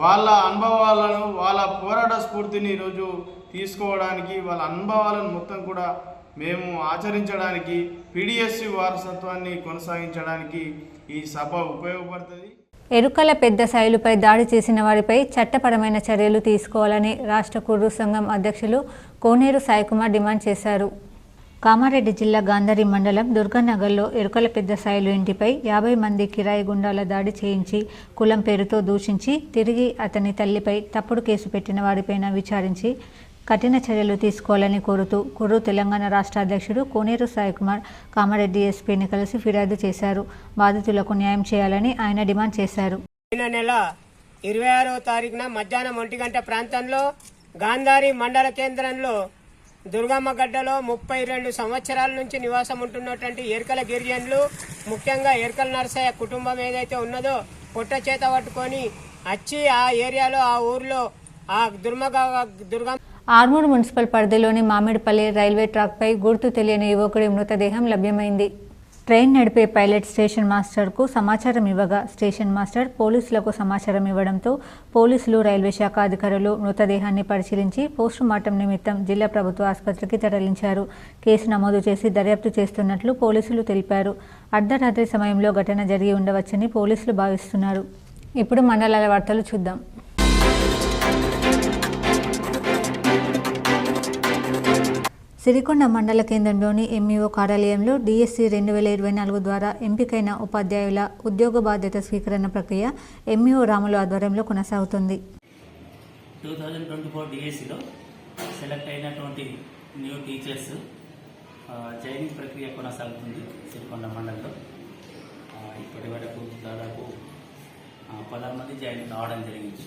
Speaker 5: వాళ్ళ అనుభవాలను, వాళ్ళ పోరాట స్ఫూర్తిని ఈరోజు తీసుకోవడానికి, వాళ్ళ అనుభవాలను మొత్తం కూడా మేము ఆచరించడానికి, పీడిఎస్ వారసత్వాన్ని కొనసాగించడానికి ఈ సభ ఉపయోగపడుతుంది.
Speaker 1: ఎరుకల పెద్ద సైలుపై దాడి చేసిన వారిపై చట్టపరమైన చర్యలు తీసుకోవాలని రాష్ట్ర కుర్రు సంఘం అధ్యక్షులు కోనేరు సాయికుమార్ డిమాండ్ చేశారు. కామారెడ్డి జిల్లా గాంధారి మండలం దుర్గానగర్లో ఎరుకల పెద్ద సైలు ఇంటిపై 50 మంది కిరాయి గుండాల దాడి చేయించి కులం పేరుతో దూషించి తిరిగి అతని తల్లిపై తప్పుడు కేసు పెట్టిన వారిపైన విచారించి కఠిన చర్యలు తీసుకోవాలని కోరుతూ కుర్రు తెలంగాణ రాష్ట్ర అధ్యక్షుడు కోనేరు సాయికుమార్ కామారెడ్డి ఎస్పీని కలిసి ఫిర్యాదు చేశారు. బాధితులకు న్యాయం చేయాలని ఆయన డిమాండ్ చేశారు.
Speaker 19: నెల 26వ తారీఖున మధ్యాహ్నం 1 గంట ప్రాంతంలో గాంధారి మండల కేంద్రంలో దుర్గమ్మ గడ్డలో 32 సంవత్సరాల నుంచి నివాసం ఉంటున్నటువంటి ఎరుకల గిరిజనులు, ముఖ్యంగా ఎరుకల నరసయ్య కుటుంబం ఏదైతే ఉన్నదో పొట్ట చేత పట్టుకొని వచ్చి ఆ ఏరియాలో, ఆ ఊర్లో ఆ దుర్గమ్మ
Speaker 1: ఆర్మూర్ మున్సిపల్ పరిధిలోని మామిడిపల్లి రైల్వే ట్రాక్పై గుర్తు తెలియని యువకుడి మృతదేహం లభ్యమైంది. ట్రైన్ నడిపే పైలట్ స్టేషన్ మాస్టర్కు సమాచారం ఇవ్వగా స్టేషన్ మాస్టర్ పోలీసులకు సమాచారం ఇవ్వడంతో పోలీసులు, రైల్వే శాఖ అధికారులు మృతదేహాన్ని పరిశీలించి పోస్టుమార్టం నిమిత్తం జిల్లా ప్రభుత్వ ఆసుపత్రికి తరలించారు. కేసు నమోదు చేసి దర్యాప్తు చేస్తున్నట్లు పోలీసులు తెలిపారు. అర్ధరాత్రి సమయంలో ఘటన జరిగి ఉండవచ్చని పోలీసులు భావిస్తున్నారు. ఇప్పుడు మండలాల వార్తలు చూద్దాం. సిరికొండ మండల కేంద్రంలోని ఎంఈఓ కార్యాలయంలో డిఎస్సి 2024 ద్వారా ఎంపికైన ఉపాధ్యాయుల ఉద్యోగ బాధ్యత స్వీకరణ ప్రక్రియ ఎంఈఓ రాములు ఆధ్వర్యంలో కొనసాగుతుంది.
Speaker 20: 2024 డిఎస్సిలో సెలెక్ట్ అయినటువంటి న్యూ టీచర్స్ జాయినింగ్ ప్రక్రియ కొనసాగుతుంది సిరికొండ మండలంలో. ఇప్పటి వరకు దాదాపు 16 మంది జాయినింగ్ కావడం జరిగింది.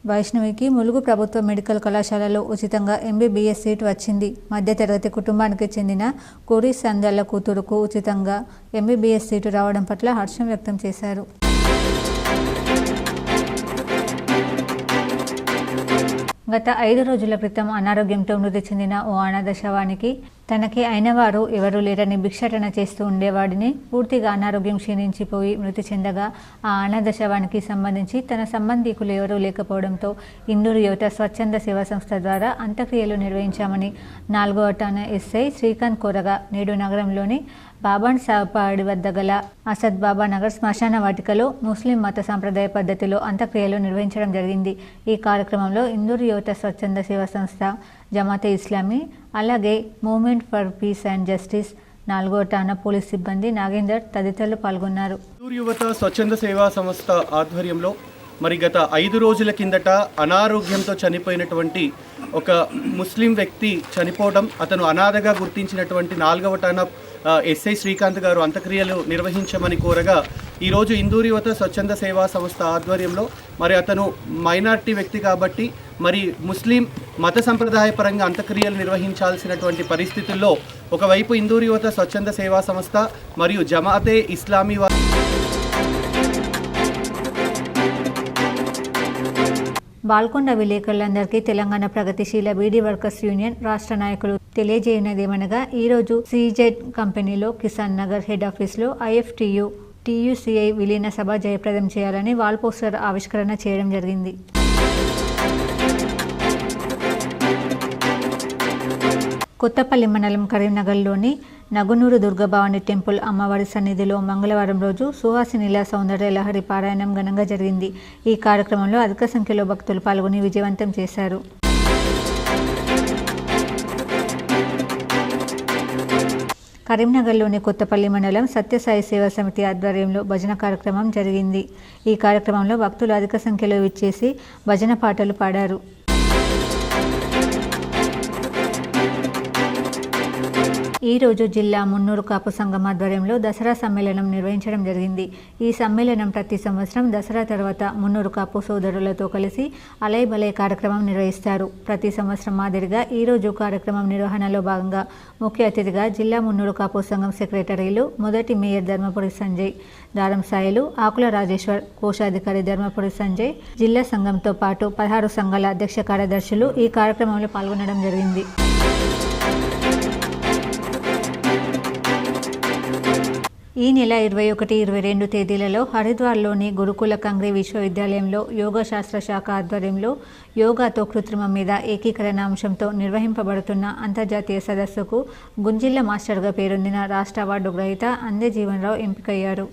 Speaker 1: వైష్ణవికి ములుగు ప్రభుత్వ మెడికల్ కళాశాలలో ఉచితంగా ఎంబీబీఎస్ సీటు వచ్చింది. మధ్యతరగతి కుటుంబానికి చెందిన కోరి సంధ్యాల కూతురుకు ఉచితంగా ఎంబీబీఎస్ సీటు రావడం పట్ల హర్షం వ్యక్తం చేశారు. గత 5 రోజుల క్రితం అనారోగ్యంతో మృతి చెందిన ఓ అనాథ శవానికి తనకి అయినవారు ఎవరూ లేరని భిక్షాటన చేస్తూ ఉండేవాడిని పూర్తిగా అనారోగ్యం క్షీణించిపోయి మృతి చెందగా ఆ అనాథ శవానికి సంబంధించి తన సంబంధికులు ఎవరూ లేకపోవడంతో ఇందూరు యువత స్వచ్ఛంద సేవా సంస్థ ద్వారా అంత్యక్రియలు నిర్వహించామని 4వ ఠాణా ఎస్ఐ శ్రీకాంత్ కోరగా నేడు నగరంలోని బాబాన్ సాపాడి వద్ద గల అసద్ బాబా నగర్ శ్మశాన వాటికలో ముస్లిం మత సాంప్రదాయ పద్ధతిలో అంత్యక్రియలు నిర్వహించడం జరిగింది. ఈ కార్యక్రమంలో ఇందూరు యువత స్వచ్ఛంద సేవా సంస్థ, జమాతే ఇస్లామీ, అలాగే movement for piece and justice, 4వ ఠాణా పోలీస్ సిబ్బంది, నాగేందర్ తదితరులు పాల్గొన్నారు.
Speaker 5: ఇందూరు యువత స్వచ్ఛంద సేవా సంస్థ ఆధ్వర్యంలో మరి గత 5 రోజుల కిందట అనారోగ్యంతో చనిపోయినటువంటి ఒక ముస్లిం వ్యక్తి చనిపోవడం, అతను అనాథగా గుర్తించినటువంటి 4వ ఠాణా ఎస్ఐ శ్రీకాంత్ గారు అంత్యక్రియలు నిర్వహించమని కోరగా ఈరోజు ఇందూరు యువత స్వచ్ఛంద సేవా సంస్థ ఆధ్వర్యంలో మరి అతను మైనారిటీ వ్యక్తి కాబట్టి మరి ముస్లిం మత సంప్రదాయపరంగా అంత్యక్రియలు నిర్వహించాల్సినటువంటి పరిస్థితుల్లో ఒకవైపు ఇందూరు యువత స్వచ్ఛంద సేవా సంస్థ మరియు జమాతే ఇస్లామీ
Speaker 1: బాల్కొండ విలేకరులందరికీ తెలంగాణ ప్రగతిశీల బీడీ వర్కర్స్ యూనియన్ రాష్ట్ర నాయకులు తెలియజేయనదేమనగా ఈరోజు సీజెడ్ కంపెనీలో కిసాన్ నగర్ హెడ్ ఆఫీస్లో ఐఎఫ్టియు టీయూసీఐ విలీన సభ జయప్రదం చేయాలని వాల్ పోస్టర్ ఆవిష్కరణ చేయడం జరిగింది. కొత్తపల్లి మండలం కరీంనగర్లోని నగునూరు దుర్గభవాని టెంపుల్ అమ్మవారి సన్నిధిలో మంగళవారం రోజు సుహాసినిల సౌందర్య లహరి పారాయణం ఘనంగా జరిగింది. ఈ కార్యక్రమంలో అధిక సంఖ్యలో భక్తులు పాల్గొని విజయవంతం చేశారు. కరీంనగర్లోని కొత్తపల్లి మండలం సత్యసాయి సేవా సమితి ఆధ్వర్యంలో భజన కార్యక్రమం జరిగింది. ఈ కార్యక్రమంలో భక్తులు అధిక సంఖ్యలో విచ్చేసి భజన పాటలు పాడారు. ఈ రోజు జిల్లా మున్నూరు కాపు సంఘం ఆధ్వర్యంలో దసరా సమ్మేళనం నిర్వహించడం జరిగింది. ఈ సమ్మేళనం ప్రతి సంవత్సరం దసరా తర్వాత మున్నూరు కాపు సోదరులతో కలిసి అలై బలై కార్యక్రమం నిర్వహిస్తారు. ప్రతి సంవత్సరం మాదిరిగా ఈ రోజు కార్యక్రమం నిర్వహణలో భాగంగా ముఖ్య అతిథిగా జిల్లా మున్నూరు కాపు సంఘం సెక్రటరీలు మొదటి మేయర్ ధర్మపురి సంజయ్, దారం సాయిలు, ఆకుల రాజేశ్వర్, కోశాధికారి ధర్మపురి సంజయ్, జిల్లా సంఘంతో పాటు 16 సంఘాల అధ్యక్ష కార్యదర్శులు ఈ కార్యక్రమంలో పాల్గొనడం జరిగింది. ఈ నెల 21, 22 తేదీలలో హరిద్వార్లోని గురుకుల కంగ్రీ విశ్వవిద్యాలయంలో యోగా శాస్త్ర శాఖ ఆధ్వర్యంలో యోగాతో కృత్రిమం మీద ఏకీకరణ అంశంతో నిర్వహింపబడుతున్న అంతర్జాతీయ సదస్సుకు గుంజిల్ల మాస్టర్గా పేరొందిన రాష్ట్ర అవార్డు గ్రహీత అందే జీవన్రావు ఎంపికయ్యారు.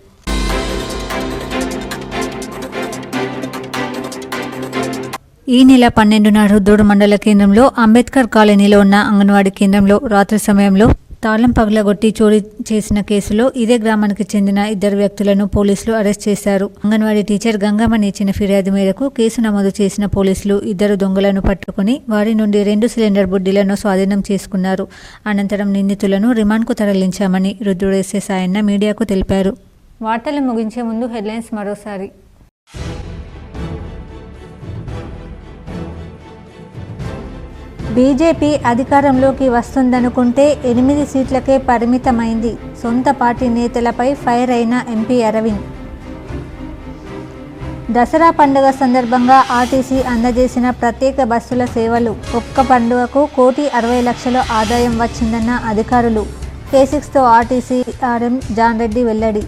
Speaker 1: ఈ నెల 12 నాడు రుద్దూరు మండల కేంద్రంలో అంబేద్కర్ కాలనీలో ఉన్న అంగన్వాడీ కేంద్రంలో రాత్రి సమయంలో తాళం పగలగొట్టి చోరీ చేసిన కేసులో ఇదే గ్రామానికి చెందిన 2 వ్యక్తులను పోలీసులు అరెస్ట్ చేశారు. అంగన్వాడీ టీచర్ గంగమ్మని ఇచ్చిన ఫిర్యాదు మేరకు కేసు నమోదు చేసిన పోలీసులు 2 దొంగలను పట్టుకుని వారి నుండి 2 సిలిండర్ బుడ్డీలను స్వాధీనం చేసుకున్నారు. అనంతరం నిందితులను రిమాండ్కు తరలించామని రుద్దూరు ఎస్ఐ సాయన్న మీడియాకు తెలిపారు. వార్తలు ముగించే ముందు హెడ్లైన్స్ మరోసారి. బీజేపీ అధికారంలోకి వస్తుందనుకుంటే 8 సీట్లకే పరిమితమైంది. సొంత పార్టీ నేతలపై ఫైర్ అయిన ఎంపీ అరవింద్. దసరా పండుగ సందర్భంగా ఆర్టీసీ అందజేసిన ప్రత్యేక బస్సుల సేవలు. ఒక్క పండుగకు 1,60,00,000 ఆదాయం వచ్చిందన్న అధికారులు. K6తో ఆర్టీసీ ఆర్ఎం జాన్ రెడ్డి వెల్లడి.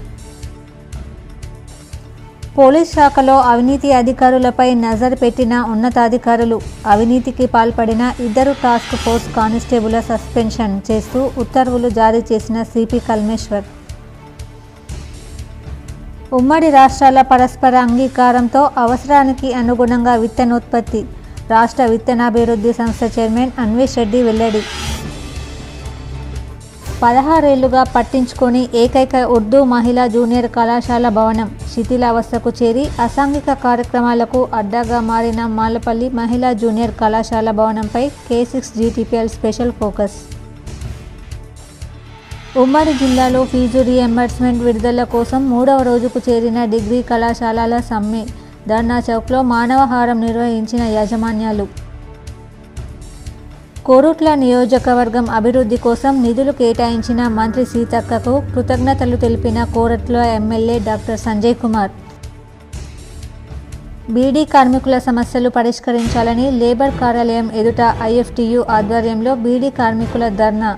Speaker 1: పోలీస్ శాఖలో అవినీతి అధికారులపై నజర్ పెట్టిన ఉన్నతాధికారులు. అవినీతికి పాల్పడిన 2 టాస్క్ ఫోర్స్ కానిస్టేబుల్ సస్పెన్షన్ చేస్తూ ఉత్తర్వులు జారీ చేసిన సిపి కల్మేశ్వర్. ఉమ్మడి రాష్ట్రాల పరస్పర అంగీకారంతో అవసరానికి అనుగుణంగా విత్తనోత్పత్తి. రాష్ట్ర విత్తనాభివృద్ధి సంస్థ చైర్మన్ అన్వేష్ రెడ్డి వెల్లడి. 16 ఏళ్లుగా పట్టించుకొని ఏకైక ఉర్దూ మహిళా జూనియర్ కళాశాల భవనం శిథిలావస్థకు చేరి అసాంఘిక కార్యక్రమాలకు అడ్డాగా మారిన మాలపల్లి మహిళా జూనియర్ కళాశాల భవనంపై K6 GTPL స్పెషల్ ఫోకస్. ఉమ్మడి జిల్లాలో ఫీజు రీఎంబర్స్మెంట్ విడుదల కోసం 3వ రోజుకు చేరిన డిగ్రీ కళాశాలల సమ్మె. ధర్నా చౌక్లో మానవహారం నిర్వహించిన యాజమాన్యాలు. కోరుట్ల నియోజకవర్గం అభివృద్ధి కోసం నిధులు కేటాయించిన మంత్రి సీతక్కకు కృతజ్ఞతలు తెలిపిన కోరుట్ల ఎమ్మెల్యే డాక్టర్ సంజయ్ కుమార్. బీడీ కార్మికుల సమస్యలు పరిష్కరించాలని లేబర్ కార్యాలయం ఎదుట IFTU ఆధ్వర్యంలో బీడీ కార్మికుల ధర్నా.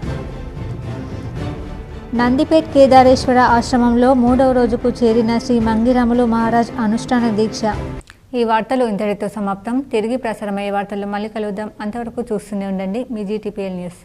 Speaker 1: నందిపేట్ కేదారేశ్వర ఆశ్రమంలో 3వ రోజుకు చేరిన శ్రీ మంగిరాములు మహారాజ్ అనుష్ఠాన దీక్ష. ఈ వార్తలు ఇంతటితో సమాప్తం. తిరిగి ప్రసారమయ్యే వార్తల్లో మళ్ళీ కలుద్దాం. అంతవరకు చూస్తూనే ఉండండి మీ GTPL న్యూస్.